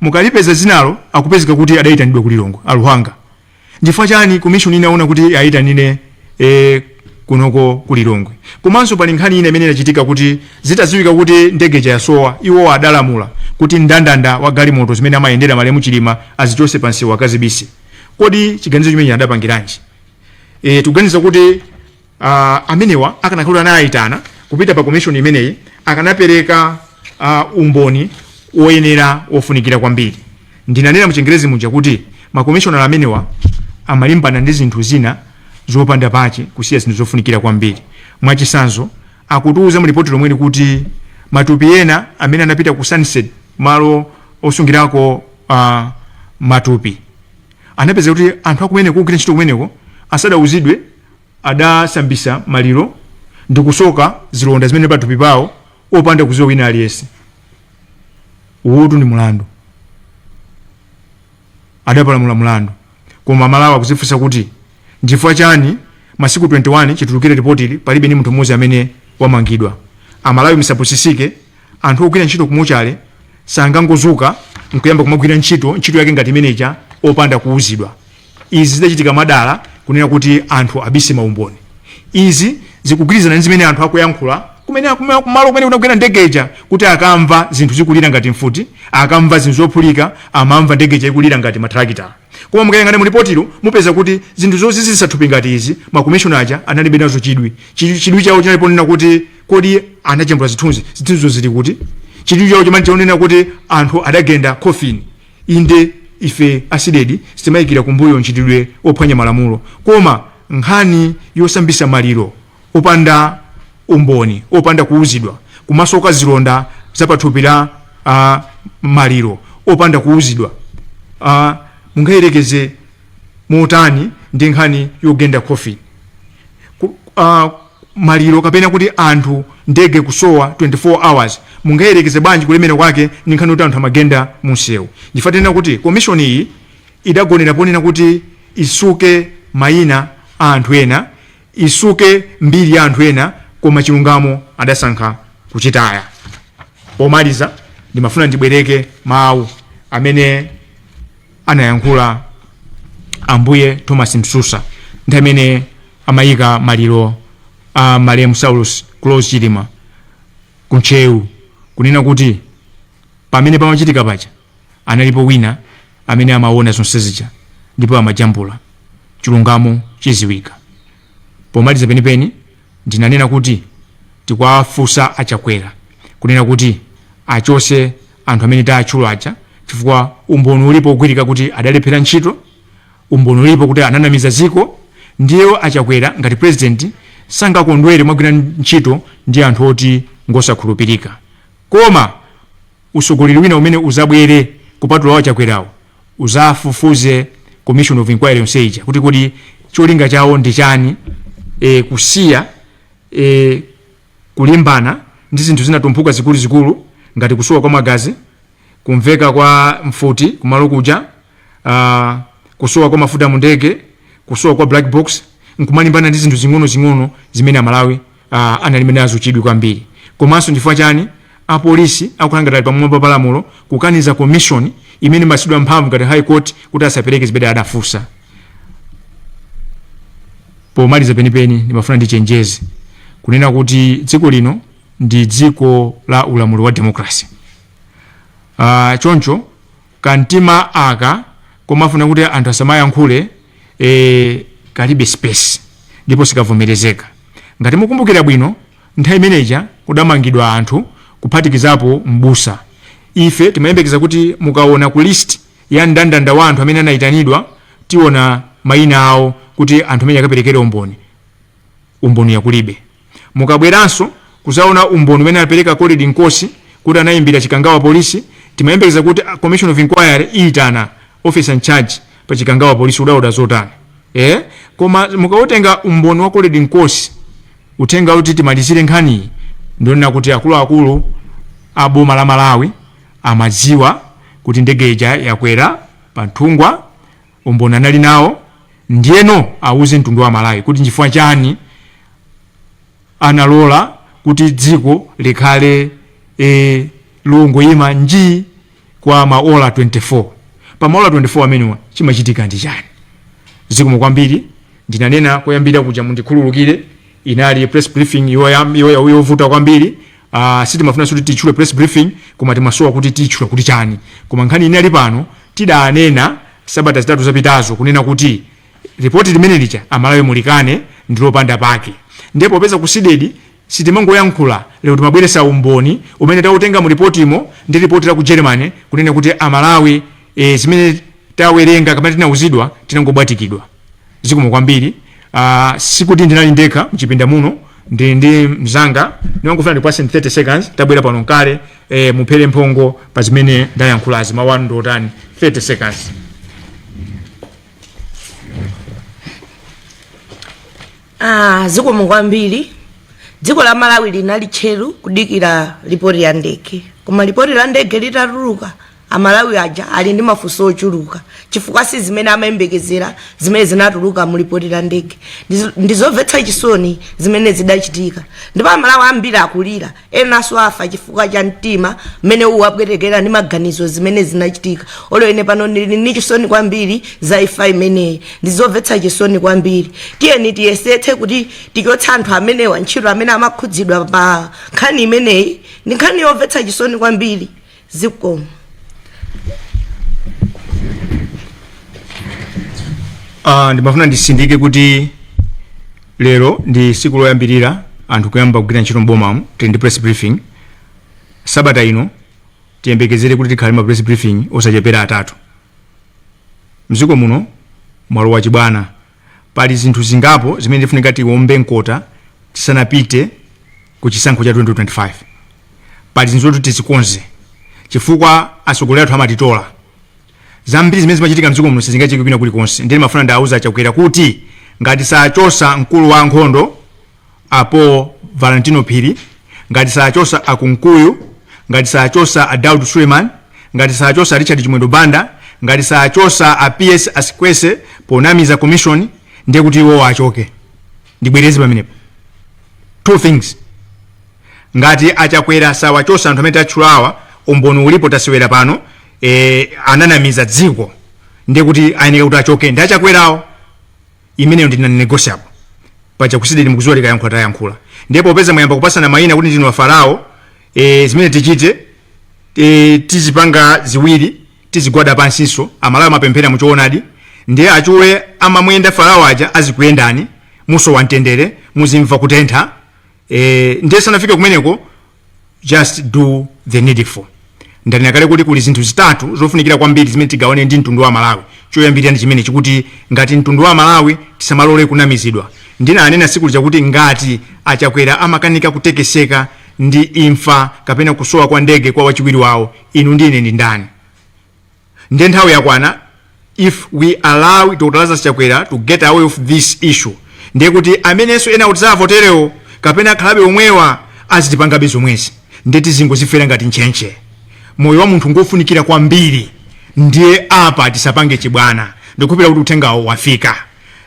Mukalipeza zinalo akupezeka kuti adayitanidwa ku Lilongwe Aluhanga. Ndifua chani commission inaona kuti ayitanine kunoko ku Lilongwe. Komanso pali nkhani ina imene inachitika kuti zitaziwika kuti ndege yasowa iwo adalamula kuti ndandanda wa galimoto zimene amayendera malemu chilima azichose pansi wakazibisi. Kodi chiganizo chimene adapangiranji? Tuganiza kuti amenewa akanakhala anayitana kupita pa commission imeneyi akanapereka umboni oyenera ofunikira kwambiri. Ndinanena mu Chingerezi muja kuti ma commissioner amenewa amalimbana ndi zinthu zina zopanda pache kusiya zinthu zofunikira kwambiri. Mwachisanzo akutuuza mu report lomwe kuti matupi ena amene anapita ku Sunset malo osungirako matupi anapeza kuti anthu akumene kugwira ntchito kumeneko asadauzidwe adasambisa maliro ndikusoka zilonda zimene patupi pawo opanda kuziwa wina aliyense. Uwotu ni mulandu. Adapalamula mulandu. Koma Malawi akuzifunsa kuti ndifua chani masiku 21 chitulukire report ili palibe ni munthu mmodzi amene wamangidwa. Amalawi misapusisike anthu ogwira ntchito kumuchale sangangozuka nkuyamba kumagwira ntchito yake ngati imeneja opanda kuuzidwa. Izi zidachitika madala kunena kuti anthu abise maumboni. Izi zikugwirizana ndi zimene anthu akuyankhula kumalo kumene kunagwera ndegeja kuti akamva zinthu zikulira ngati mfuti, akamva zinthu zophulika, amamva ndegeja ikulira ngati matrakita. Koma mukayang'ana mu ripotiro mupeza kuti zinthu zozizisathupi ngati izi makomishona aja analibe nazo chidwi chawo chinaliponena kuti kodi anachembula zithunzizo zili kuti, chidwi chawo chimene chaonena kuti anthu adagenda coffin. Inde ife asidedi sitimayikira kumbuyo nchitidwe ophwanya malamulo, koma nkhani yosambisa maliro opanda umboni, opanda kuuzidwa, kumasoka zilonda zapathupi la maliro opanda kuuzidwa, mungayerekeze motani ndi nkhani yogenda coffin. Maliro kapena kuti anthu ndege kusowa 24 hours mungayerekeze banji kulemera kwake ndi nkhani yoti anthu amagenda munsewu. Ndifatena kuti komishoni iyi idagonera ponena kuti isuke mayina a anthu ena, isuke mbiri ya anthu ena, koma chilungamo adasankha kuchitaya. Pomaliza ndimafuna ndibwereke mawu amene anayankhula ambuye Thomas Msusa ndi amene amayika maliro a Malemu Saulus Close Chilima kunchewu, kunena kuti pamene pamachitika pacha analipo wina amene amaona zonse zija ndipo amajambula, chilungamo chiziwika. Pomaliza penipeni ndinanena kuti tikwafusa achakwera kunena kuti achose anthu amene taatchula aja, chifukwa umboni ulipo kugwirika kuti adalephera ntchito, umboni ulipo kuti ananamiza ziko. Ndiyo achakwera ngati president sangakondwere mwagwira ntchito ndi anthu oti ngosakhulupirika, koma usogoleri wina umene uzabwere kupatula wa chakwerawo uzafufuze commission of inquiry yonseija kuti kodi cholinga chawo ndi chani, kusiya kulimbana ndi zinthu zinatumphuka zikuluzikulu ngati kusowa kwa magazi, kumveka kwa mfuti kumalo kuja, kusowa kwa mafuta mu ndege, kusowa kwa black box, nkumalimbana ndi zinthu zing'ono zimene amalawi analibe nazo chidwi kwambiri. Komanso ndifua chani apolisi akulangatali pamwamba palamulo kukaniza commission imene masidwa mphamvu ngati high court kuti asapereke zimene adafusa. Pomaliza penipeni ndimafuna ndichenjeze kunena kuti dziko lino ndi dziko la ulamulo wa democracy. Choncho kantima aka komafuna kuti anthu asamayankhule kalibe space ndipo sikavomerezeka. Ngati mukumbukira bwino nthawi imeneja kudamangidwa anthu kuphatikizapo mbusa. Ife timayembekeza kuti mukaona ku list ya ndandanda wa anthu amene anayitanidwa tiona mayina awo kuti anthu amene akaperekere umboni yakulibe. Mukabweranso kuzaona umboni umene apereka Khalid Nkosi kuti anayimbira chikangawa polisi, timayembekeza kuti commission of inquiry iitana officer in charge pa chikangawa polisi udauda zotani. Koma mukaotenga umboni wa Khalid Nkosi utenga kuti timalizire nkhani, ndionena kuti akuluakulu a boma la Malawi amadziwa kuti ndegeja yakwera pa nthungwa, umboni anali nawo, ndiyeno auze mtundu wa Malawi kuti nchifukwa chani analola kuti dziko likhale lungoyima nji kwa maola 24. Pa maola 24 amenewa chimachitika ndi chani. Zikomo kwambiri, ndinanena koyambira kuja mundikhululukire, inali press briefing yovuta kwambiri. Sitimafuna kuti tichule press briefing, koma timasowa kuti tichule kuti chani. Koma nkhani inali pano tidanena sabata zitatu zapitazo kunena kuti report limene licha amalawi mulikane ndilopanda pake. Ndipo peza kusidedi sitimangoyankhula lero timabweresa umboni umene tautenga mu report imo ndi report la ku Germany kunena kuti amalawi zimene tawerenga kapena tinauzidwa tinangobwatikidwa. Zikomo kwambiri. Sikuti ndinali ndekha mchipinda muno ndi mzanga niwangofuna ndipase 30 seconds tabwera pano nkale muphere mphongo pa zimene ndayankhulazi mawanu ndotani 30 seconds. Zikomo kwambiri. Dziko la Malawi linali tcheru kudikira ripoti ya ndege, koma ripoti la ndege litatuluka amalawi aja ali ndi mafunso ochuluka chifukwa si zimene amayembekezera zimene zinatuluka mu ripoti la ndege ndizomvetsa chisoni zimene zidachitika ndipo amalawi ambiri akulira enanso afa chifukwa cha mtima mmene uwapwetekera ndi maganizo zimene zinachitika ine pano ndili ndi chisoni kwambiri za imfa imeneyi ndizomvetsa chisoni kwambiri tiyeni tiyesetse kuti tichotsa anthu amenewa ntchito amene amakhudzidwa pa nkhani imeneyi ndi nkhani yomvetsa chisoni kwambiri zikomo. Ndimafuna ndisindike kuti lero ndi siku loyambirira anthu kuyamba kugwira ntchito m'bomamu tili ndi press briefing sabata ino tiyembekezere kuti tikhale ma press briefing osachepera atatu mziko muno mwalo wa chibwana pali zinthu zingapo zimene ndifunika tiwombe nkota tisanapite ku chisankho cha 2025 pali zinthu zoti tizikonze chifukwa atsogoleri athu amatitola zambiri zimene zimachitika mdziko muno sizingachike kwina kulikonse ndine mafuna ndauza chakwera kuti ngati sachosa mkulu wa nkhondo apo Valentino Phiri ngati sachosa akunkuyu ngati sachosa Daud Suleiman ngati sachosa Richard Chimwendo Banda ngati sachosa PS Asikwese ponamiza commission ndiye kuti iwo achoke ndibwereze pamenepo two things ngati achakwera sawachosa anthu amene tatchulawa umboni ulipo tasiwera pano ananamiza dziko ndiye kuti ayeneka kuti achoke ndi achakwerawo imeneyo ndi negotiable pacha kusidiri mkuzuwa likayankhula tayankhula ndipo popeza mwayamba kupasana mayina kuti ndinu afarao zimene tichite tizipanga ziwiri tizigwada pansinso amalawi mapemphera muchoonadi ndiye achule amamuyenda farao aja azikuyendani muso wamtendere muzimva kutentha ndiye sanafike kumeneko just do the needful ndanena kale kuti kuli zinthu zitatu zofunikira kwambiri zimene tigawane ndi mtundu wa Malawi choyambirira ndi chimene chikuti ngati mtundu wa Malawi tisamalole kunamizidwa ndina anena siku chakuti ngati achakwera amakanika kutekeseka ndi imfa kapena kusowa kwa ndege kwa wachiwiri wawo inu ndine ndi ndani ndiye nthawi yakwana if we allow Dr. Lazarus Chakwera to get away of this issue ndiye kuti amenenso ena kuti savoterewo kapena khalabe omwewa azitipangabe zomwezi ndiye tizingozifera ngati nchenche moyo wa munthu ngofunikira kwambiri ndiye apa tisapange chibwana ndikupira kuti uthengawo wafika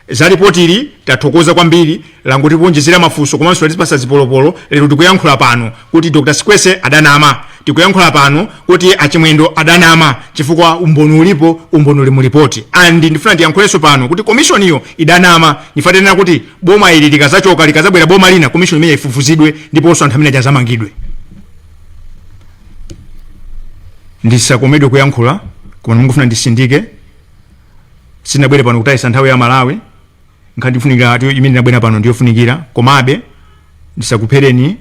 za ripoti ili tathokoza kwambiri languti ponjezera mafunso komanso tizipasa zipolopolo lero tikuyankhula pano kuti Dr. Sikwese adanama tikuyankhula pano kuti Achimwendo adanama chifukwa umboni ulipo umboni uli mu ripoti andi ndifuna tiyankhulenso pano kuti commission iyo idanama nifatenera kuti boma ili likazachoka likazabwera boma lina commission imene ifufuzidwe ndiponso anthu amene ajazamangidwe ndisakomedwe kuyankhula koma ndimufuna ndisindike sinabwere pano kutayisa nthawi ya Malawi nkhani ndifunikira imene ndabwera pano ndiyofunikira komabe ndisakuphereni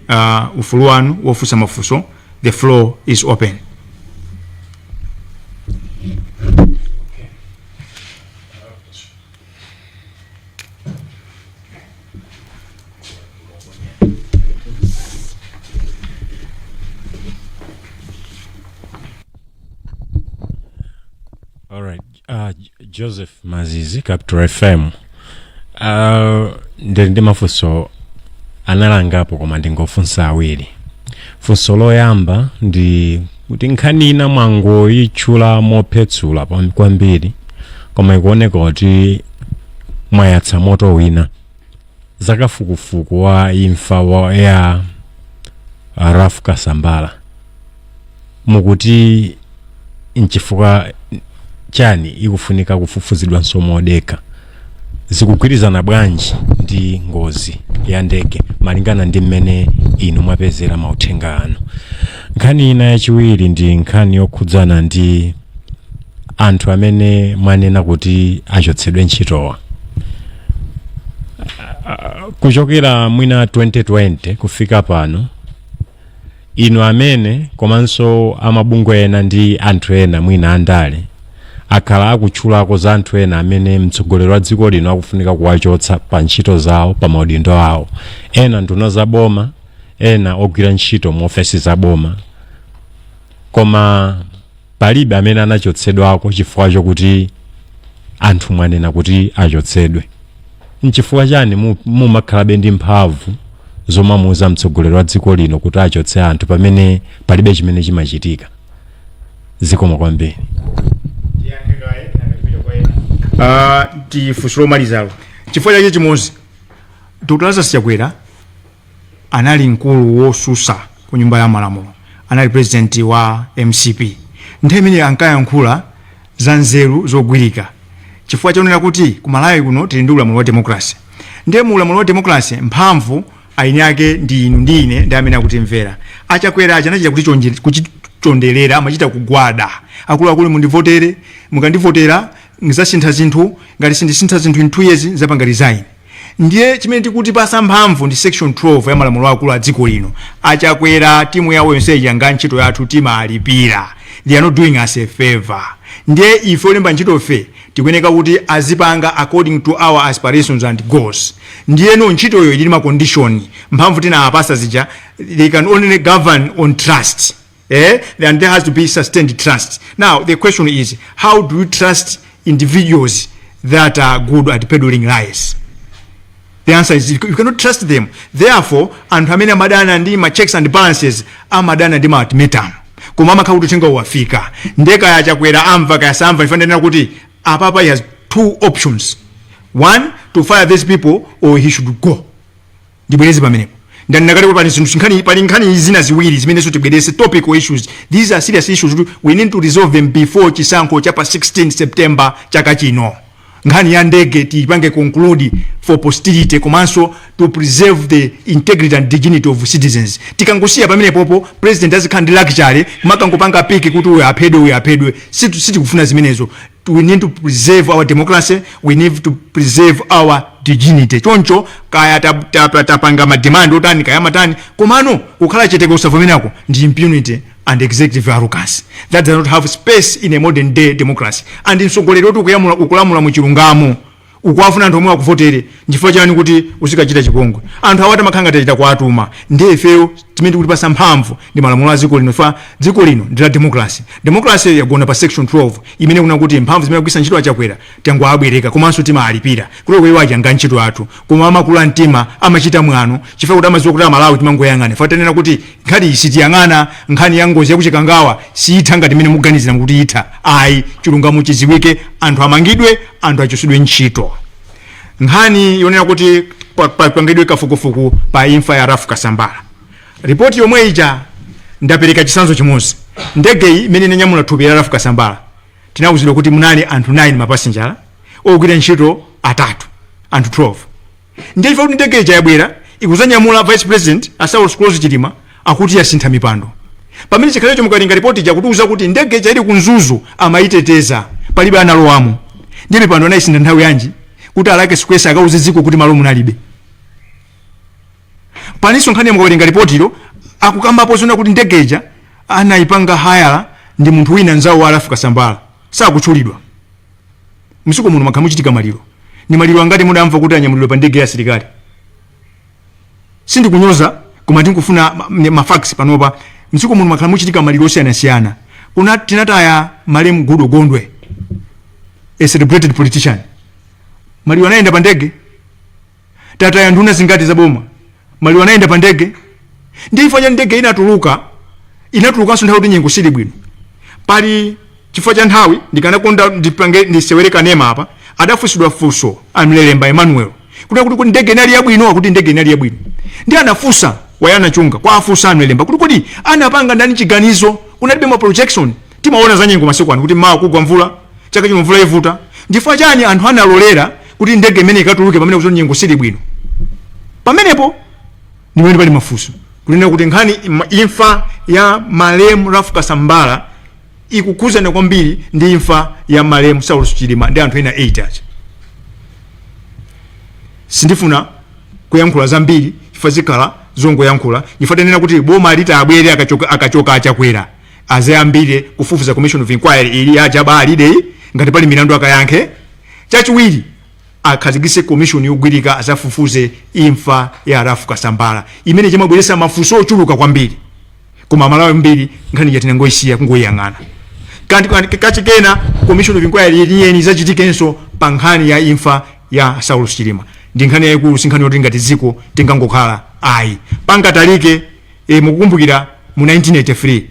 ufulu wanu wofunsa mafunso. The floor is open. All right. Joseph Mazizi, Capital FM. Ndi mafunso analangapo koma ndingofunsa awiri. Funso loyamba ndi kuti nkhani ina mwango ichula mopetsula kwambiri koma ikuoneka kuti mwayatsa moto wina zakafukufuku wa imfa ya Ralph Kasambala mukuti nchifukwa chani ikufunika kufufuzidwa nsomodeka zikugwirizana bwanji ndi ngozi ya ndege malingana ndi mmene inu mwapezera mauthenga anu. Nkhani ina yachiwiri ndi nkhani yokhudzana ndi anthu amene mwanena kuti achotsedwe ntchitowa kuchokera mwina 2020 kufika pano inu amene komanso amabungwe ena ndi anthu ena mwina andale akhala akutchulako za anthu ena amene mtsogoleri wa dziko lino akufunika kuwachotsa pa ntchito zawo pa maudindo awo ena nduna za boma ena ogwira ntchito mu ofesi za boma koma palibe amene anachotsedwako chifukwa chokuti anthu mwanena kuti achotsedwe. Nchifukwa chani mumakhalabe ndi mphamvu zomamuza mtsogoleri wa dziko lino kuti achotse anthu pamene palibe chimene chimachitika? zikomo kwambiri. Tifunso lomalizalo chifukwa chake chimodzi Dr. Lazarus Chakwera anali mkulu wosusa ku nyumba ya malamulo, anali president wa MCP, nthawi imene ankayankhula za nzeru zogwirika chifukwa chaonera kuti ku Malawi kuno tili ndi ulamulo wa democracy. Ndiye mu ulamulo wa democracy mphamvu aini yake ndi inu ndi ine ndi amene akutimvera. Achakwera anachita kuchichonderera, amachita kugwada, akuluakulu mundivotere, mukandivotera ngizasintha zinthu, ngati sindisintha zinthu in 2 years zapanga resign. Ndiye chimene tikuti pasa mphamvu ndi section 12 ya malamulo akulu a dziko lino. Achakwera timu yawo yonse yanga ntchito yathu timalipira, they are not doing us a favor. Ndiye ife olemba ntchito fe tikuyeneka kuti azipanga according to our aspirations and goals. Ndiye no ntchito yo ili ma condition mphamvu tina apasa zija, they can only govern on trust. And there has to be sustained trust. Now the question is, how do you trust individuals that are good at peddling lies? The answer is you cannot trust them. Therefore, anthu amene amadana ndi ma checks and balances amadana ndi ma ultimatum. Kumama kakutenga uwafika. Ndeka ya Chakwera amva kaya samva ifanana kuti apapa he has 2 options. One, to fire these people or he should go. Ndibwelezi pamenepo. Ndani nakati kwa pali nkhani zina ziwiri zimene sotibwerese topical issues. These are serious issues. We need to resolve them before chisankho chapa 16 September chaka chino. Nkhani ya ndege tipange conclude for posterity komanso to preserve the integrity and dignity of citizens. Tikangusiya pamene popo president azikhandi lecture makangopanga piki kuti uyo aphedwe siti kufuna zimenezo. We need to preserve our democracy, we need to preserve our dignity. Choncho kaya tapanga ma demand otani kaya matani komano ukhala cheteko usavomenako ndi impunity and executive arrogance that does not have space in a modern day democracy. And msogolero kuti ukulamula mu chilungamo ukwafuna anthu omwe akuvotere ndifo chani kuti usikachita chipongwe anthu awata makhanga tachita kwatuma. Ndiye ifeyo timene kuti pasa mphamvu ndi malamulo a dziko lino fa dziko lino ndi la democracy yagona pa section 12 imene kuna kuti mphamvu zimene kugwisa ntchito Achakwera tango abwereka komanso timalipira kuti kwewa achanga ntchito athu koma amakulu a mtima amachita mwano chifukwa kuti amaziwa kuti Malawi timangoyang'ana fatanena kuti nkhani isitiyang'ana nkhani ya ngozi yakuchikangawa siitha ngati imene muganizira kuti itha ayi chilungamo chiziwike anthu amangidwe anthu achotsedwe ntchito. Nkhani yonena kuti pangidwe kafukufuku pa imfa ya Rafu Kasambala. Ripoti yomwe ija ndapereka chisanzo chimodzi. Ndege imene inanyamula thupi la Rafu Kasambala tinawuzidwa kuti munali anthu 9 mapasenjala ogwira ntchito atatu anthu 12. Ndiye ife kuti ndege ija yabwera ikuzanyamula vice president Saul Scrolls Chilima akuti yasintha mipando. Pamene chikhalecho mukalinga ripoti ija kutiuza kuti ndege ija ili kunzuzu amayiteteza palibe analowamo. Ndiye mipando anayisintha nthawi yanji kuti alake sikwesa akauze dziko kuti malo munalibe. Paniso nkhani ya mukalinga ripoti ilo akukambapo zona kuti ndege ija anayipanga hayala ndi munthu wina nzawo wa Rafu Kasambala sakutchulidwa. Msuko muno makhamuchitika maliro. Ni maliro angati mudamva kuti anyamulidwe pa ndege ya asilikali. Sindi kunyoza koma tinkufuna mafax panopa. Msuko muno makhamuchitika maliro osiyana-siyana. Kuna tinataya Malemu Gudo Gondwe, a celebrated politician. Maliro anaenda pa ndege. Tataya nduna zingati za boma. Maliro anaenda pa ndege. Ndiye ifanya ndege inatuluka nthawi kuti nyengo sili bwino. Pali chifukwa cha nthawi ndikanakonda ndipange ndisewereka nema apa adafusidwa funso amlelemba Emmanuel kuti ndege inali yabwino kuti ndege inali yabwino. Ndiye anafusa wayana chunga kwa afusa amlelemba kuti anapanga ndani chiganizo kunalibe ma projection timaona za nyengo masiku ano kuti mawa kugwa mvula chaka chino mvula ivuta ndifukwa chani anthu analolera kuti ndege imene ikatuluke pamene kuti nyengo sili bwino. Pamenepo ndimene pali mafuso kunena kuti nkhani imfa ya Malemu Rafu Kasambala ikukuzana kwambiri ndi imfa ya Malemu Saul Chilima ndi anthu ena 8 acha. Sindifuna kuyankhula zambiri chifukwa zikhala zongoyankhula ifatanena kuti boma alita abwere akachoka Achakwera azayambire kufufuza commission of inquiry ili ajaba alide ngati pali milandu akayankhe. Chachiwiri akhazikise commission yogwirika azafufuze imfa ya Rafu Kasambala imene chimabweresa mafunso ochuluka kwambiri koma Malawi mbiri nkhani yatinangoisiya kungoyang'ana. Kachikena commission of inquiry yeniyeni zachitikenso pa nkhani ya imfa ya Saul Chilima ndi nkhani yaikulu sinkhani yoti ngati dziko tingangokhala ayi pangatalike. Mukukumbukira mu 1983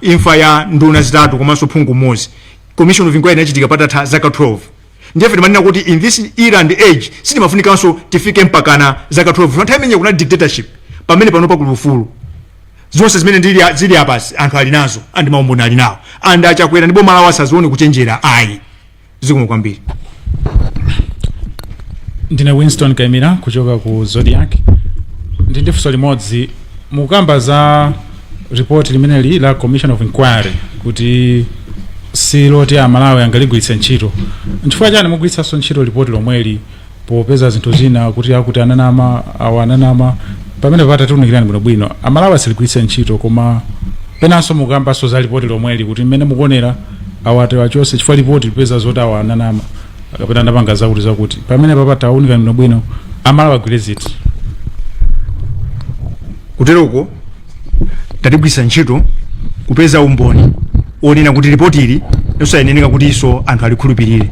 imfa ya nduna zitatu komanso phungu mmodzi. Commission of inquiry inachitika patatha zaka 12. Ndiye timanena kuti in this era and age sitimafunikanso tifike mpakana zaka 12. Nthawi imeneyo kuna dictatorship pamene panopa kuli ufulu. Zonse zimene zili apasi anthu ali nazo andi maumboni ali nawo and achakwera ndipo malawa sazione kuchenjera ayi. Zikomo kwambiri. Ndine Winston Kaimira kuchoka ku Zodiac. Ndi funso limodzi mukamba za report limeneli la Commission of Inquiry kuti siloti amalawi angaligwiritse ntchito. Nchifukwa chani mugwiritsanso ntchito report lomweli popeza zinthu zina kuti akuti ananama pamene patatiunikirani bwino amalawi asiligwiritse ntchito koma penanso mukambanso za report lomweli kuti mmene mukuonera awate wachonse chifukwa report lipeza zoti ananama akapita ndapanga zakuti pamene papataunikirani bwino amalawi agwiritse ntchito. Kuteroko tatigwiritsa ntchito kupeza umboni onena kuti report ili yosayenera kuti iso anthu alikhulupirire.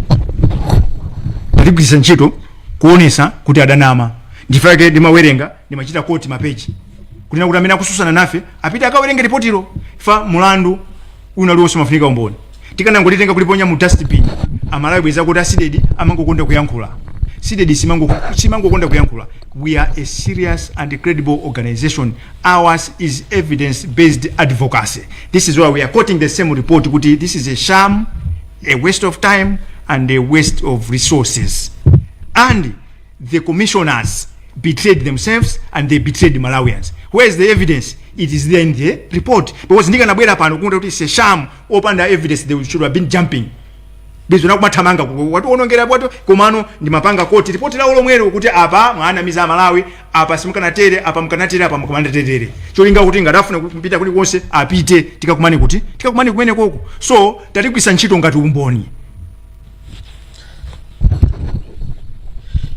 Tatigwiritsa ntchito kuonesa kuti adanama. Ndifake ndimawerenga ndimachita koti mapeji kunena kuti amene akususana nafe apite akawerenge report ilo fa mulandu unaliwonso mafunika umboni. Tikanangolitenga kuliponya mu dustbin amalawi bweza kuti asidedi amangokonda kuyankhula. Sidedi simangokonda kuyankhula. We are a serious and credible organization. Ours is evidence-based advocacy. This is why we are quoting the same report kuti this is a sham, a waste of time and a waste of resources. And the commissioners betrayed themselves and they betrayed the Malawians. Where is the evidence? It is there in the report. Because ndika nabwera pano kunta kuti it's a sham, open the evidence, they should have been jumping. Bizo nakumathamanga watu onongera watu komano ndimapanga koti report la olomwero kuti apa mwana miza Malawi apa simukanatere apa mukanatere apa mukamandatere. Cholinga kuti ngatafuna kupita kuli konse apite tikakumane kumene koko. So tatigwisa ntchito ngati umboni.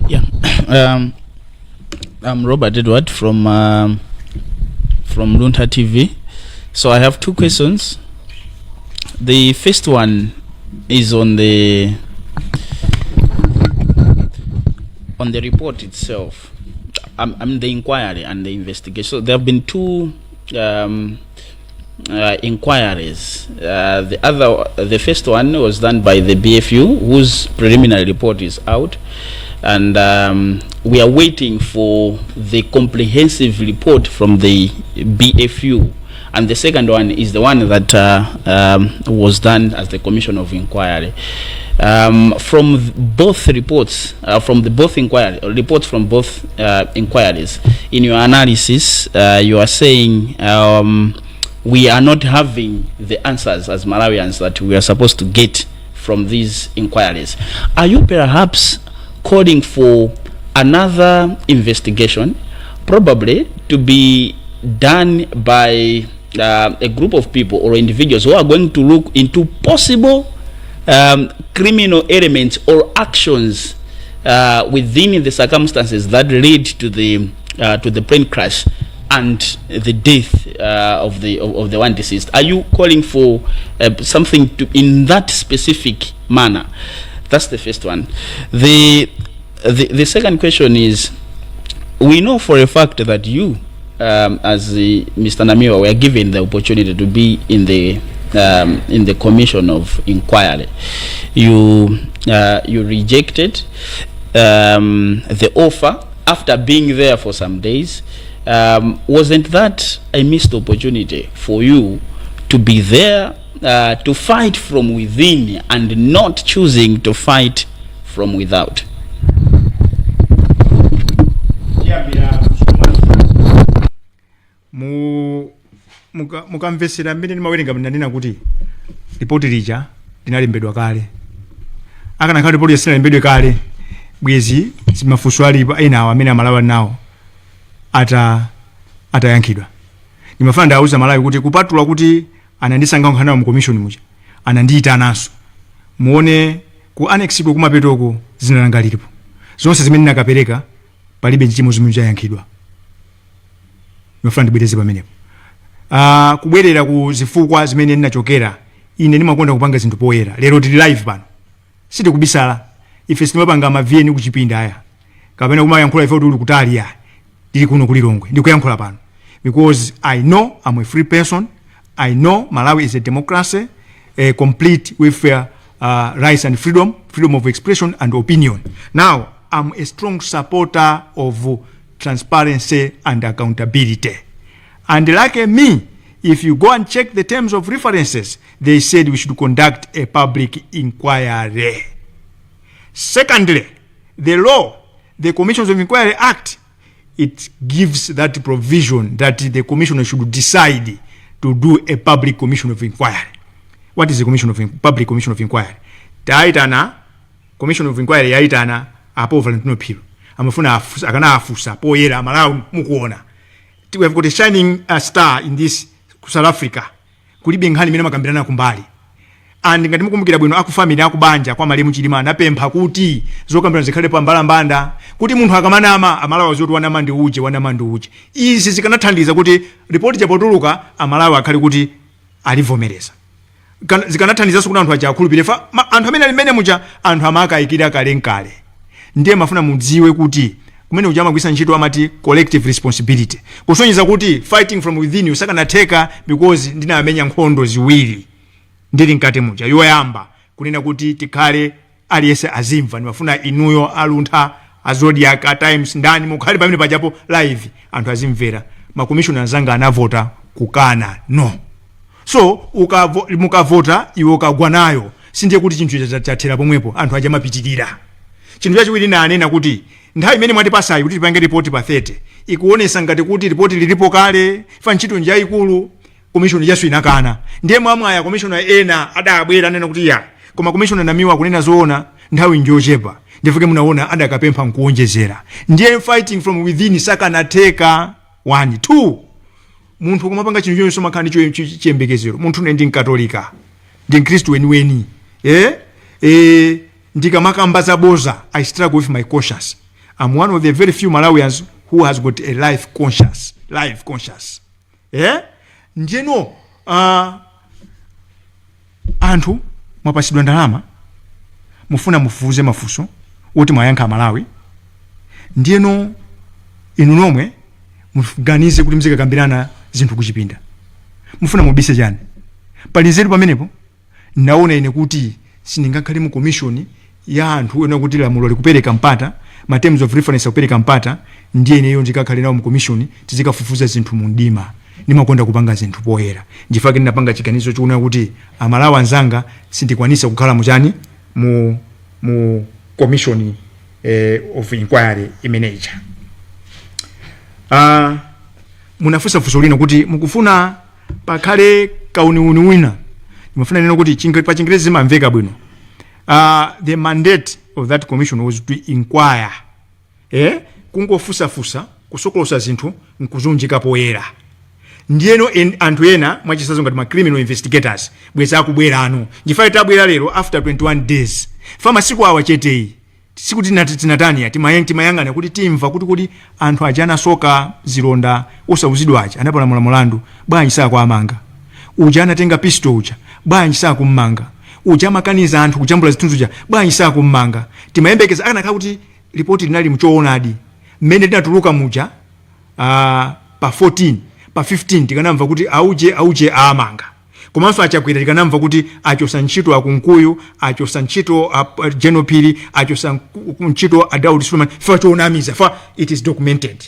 Yeah. I'm Robert Edward from Lunta TV. So I have two questions. The first one is on the report itself. The inquiry and the investigation. So there have been two inquiries. The first one was done by the BFU, whose preliminary report is out, and we are waiting for the comprehensive report from the BFU. And the second one is the one that was done as the Commission of Inquiry. From both reports, reports from both inquiries, in your analysis, you are saying we are not having the answers as Malawians that we are supposed to get from these inquiries. Are you perhaps calling for another investigation, probably to be done by a group of people or individuals who are going to look into possible criminal elements or actions within the circumstances that lead to the plane crash and the death of the one deceased? Are you calling for something in that specific manner? That's the first one. The second question is, we know for a fact that you, as Mr. Namiwa, were given the opportunity to be in the Commission of Inquiry. You rejected the offer after being there for some days. Wasn't that a missed opportunity for you to be there to fight from within and not choosing to fight from without? mukamvesera mmene ndimawerenga ndinanena kuti ripoti lija linalembedwa kale. Akanakhala ripoti yasinalembedwe kale, bwezi zimafunso alipo enawo amene Amalawi nawo atayankhidwa. Ndimafuna ndawuza Malawi kuti kupatula kuti anandisanga nkhani mu commission muja anandiyita naso muone ku annex kumapetoko zinalangalipo zonse zimene nakapereka palibe chimwe zimene chayankhidwa. Ndimafuna ndibwereze pamenepo. Kubwerera ku zifukwa zimene ndinachokera, ine ndimakonda kupanga zinthu poyera. Lero tili live pano, siti kubisala. Ife sitimapanga mavieni kuchipinda aya kapena kumayankhula ife tuli kutali ya tili kuno kulilongwe ndikuyankhula pano because I know I'm a free person I know Malawi is a democracy, complete with rights and freedom of expression and opinion. Now, I'm a strong supporter of transparency and accountability. And like me, if you go and check the terms of references, they said we should conduct a public inquiry. Secondly, the law, the Commissions of Inquiry Act, it gives that provision that the commissioner should decide to do a public commission of inquiry. What is the public commission of inquiry? Taitana commission of inquiry yaitana apo Valentino Phiri. Amafuna akana afusa poyera Malawi mukuona. We have got a shining star in this South Africa. Kulibe nkhani mena makambirana kumbali. And ngati mukumbukira bwino akufamily akubanja kwa Malemu Chilima anapempha kuti zokambirana zikhale pa mbalambanda kuti munthu akamanama Amalawi azoti wanamandi uje. Izi zikanathandiza kuti report japotuluka Amalawi akhali kuti alivomereza. Zikanathandiza kuti anthu aja akhulupirire anthu amene alimene muja anthu amakayikira kale. Ndiye mafuna mudziwe kuti kumene ujama kwisa ntchito amati collective responsibility. Kusonyeza kuti fighting from within usakanatheka because ndina amenya nkhondo ziwiri. Ndiri nkati muja yoyamba kunena kuti tikhale aliyese azimva nimafuna inuyo aluntha azodiac at times ndani mukhale pamene pajapo live anthu azimvera makomishona zanga anavota kukana no. So mukavota iwo kagwanayo sindiye kuti chinthu chathera pomwepo anthu aja mapitirira. Chinthu chachiwiri nanena kuti nthawi imene mwatipasayi kuti tipange report pa 30 ikuonesa ngati kuti report lilipo kale fa ntchito nja ikulu commission yasu inakana. Ndiye mwamwa ya commissioner ena adabwera nena kuti ya koma commissioner namiwa kunena zoona nthawi njochepa ndifuke munaona adakapempha nkuonjezera. Ndiye fighting from within sakanatheka 1 2 munthu kumapanga chinthu chonse makhani chiyembekezero munthu ndi mkatolika ndi mkristu weniweni ndikamakamba zaboza I struggle with my conscience. I'm one of the very few Malawians who has got a life conscious. Njeno anthu mwapasidwa ndalama mufuna mufuze mafuso oti mwayankha Malawi. Ndiyeno inu nomwe muganize kuti mzikakambirana zinthu kuchipinda mufuna mubise chani pali nzeru pamenepo. Naona ine kuti sindingakhale mu commission ya anthu ena kuti lamulo likupereka mpata ma terms of reference kupereka mpata ndiye ineyo ndikakhale nawo mu commission tizikafufuza zinthu mu ndima nimakonda kupanga zinthu poyera. Ndifake ndinapanga chiganizo choona kuti Amalawi anzanga sindikwanisa kukhala muchani mu commission of inquiry imeneja. Munafusa fuso lino kuti mukufuna pakhale kauniuni wina mufuna neno kuti pa Chingerezi mamveka bwino. The mandate of that commission was to inquire. Kungofusa kusokolosa zinthu nkuzunjika poyera. Ndiyeno anthu ena mwachisazo ngati ma criminal investigators bweza akubwera ano ndifaye tabwera lero after 21 days fama siku awa cheteyi sikuti tinatania timayangana kuti timva kuti anthu ajana soka zilonda osauzidwa aja anapalamula mulandu bwanji kwa amanga uja anatenga pistol uja bwanji kummanga uja makaniza anthu kujambula zithunzi uja bwanji kummanga timayembekeza akanakhala kuti report linali mchoonadi mmene tinatuluka muja pa 14 pa 15 tikanamva kuti auje amanga komanso achakwera tikanamva kuti achosa ntchito akunkuyu achosa ntchito General Phiri achosa ntchito Daud Suleiman fa choonamiza fa it is documented.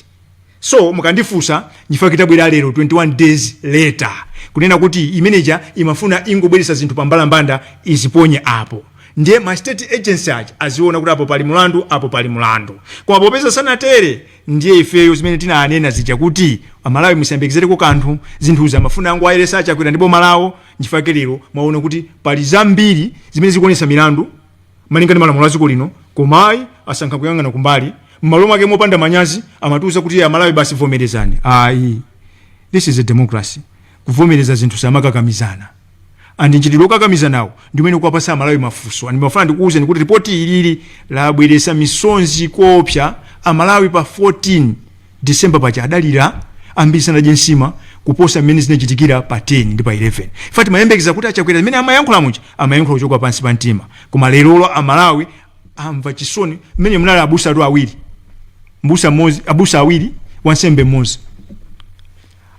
So mukandifusa ndifaka kitabwera lero 21 days later kunena kuti imeneja imafuna ingobweresa zinthu pambalambanda iziponye apo. Ndiye ma state agency aziona kuti apo pali mulandu koma popeza sanatere ndiye ifeyo zimene tinaanena zija kuti Amalawi musayembekezereko kanthu zinthu za mafuna angu ayeresa achakwera ndipo Malawi ndifake lero maona kuti pali zambiri zimene zikuonesa milandu malingana malamulo aziko lino komayi asankha kuyangana kumbali mmalo mwake mopanda manyazi amatuza kuti Amalawi basi vomerezani. This is a democracy. Kuvomereza zinthu samakakamizana. Andi nchitiro kakamizanawo ndimene kuwapasa Amalawi mafuso. Andi mafuna ndikuuze kuti ripoti ilili labweresa misonzi kopya Amalawi pa 14 December pacha adalira ambisa na jensima kuposa mmene zinachitikira pa 10 ndi pa 11. Fati mayembekeza kuti achakwera mmene amayankhula mucha amayankhula kuchoka pansi pa mtima. Koma lero Amalawi amva chisoni mmene munali abusa atu awiri. Abusa awiri wansembe mmozi.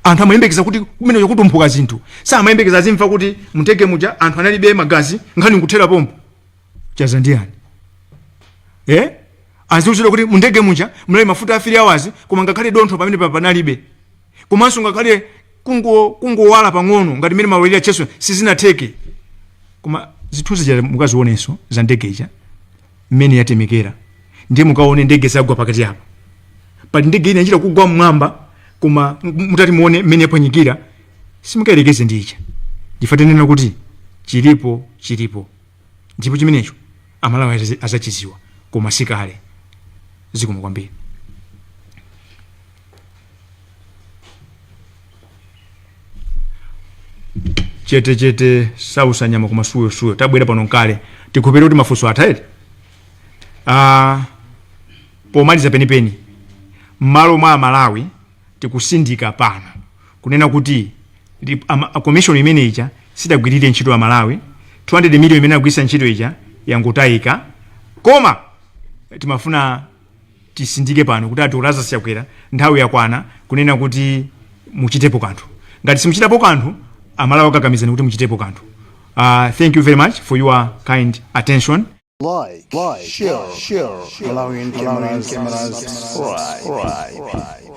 anthu amayembekeza kuti kumene kutumphuka zinthu samayembekeza zimfa kuti mtege muja anthu analibe magazi nkhani nkuthera pompo chaza ndiyani aziuzira kuti mndege muja mlali mafuta a 3 hours koma ngakhale dontho pamene panalibe komanso ngakhale kungowala pang'ono ngati mmene mawalira cheso sizinatheke koma zinthu zija mukazionenso za ndegeja mmene yatemekera ndiye mukaone ndege zagwa pakati apo pali ndege ina inachita kugwa mmwamba koma mutati muone mmene yapanyikira simukayerekeze ndicha ndifatanena kuti chilipo ndipo chimenecho amalawi azachiziwa koma sikale zikomo kwambiri. Chete sausanyama koma suyo tabwera pano nkale tikupera kuti mafunso athaere pomaliza penipeni m'malo mwa Malawi tikusindika pano kunena kuti commission imene ija sidagwirire ntchito ya Malawi 200 million imene agwisa ntchito ija yangotayika koma timafuna tisindike pano kuti atiulaza siyakwera nthawi yakwana kunena kuti muchitepo kanthu ngati simuchitapo kanthu amalawi akakamizani kuti muchitepo kanthu. Thank you very much for your kind attention. Like, share, Malawian Cameras, right.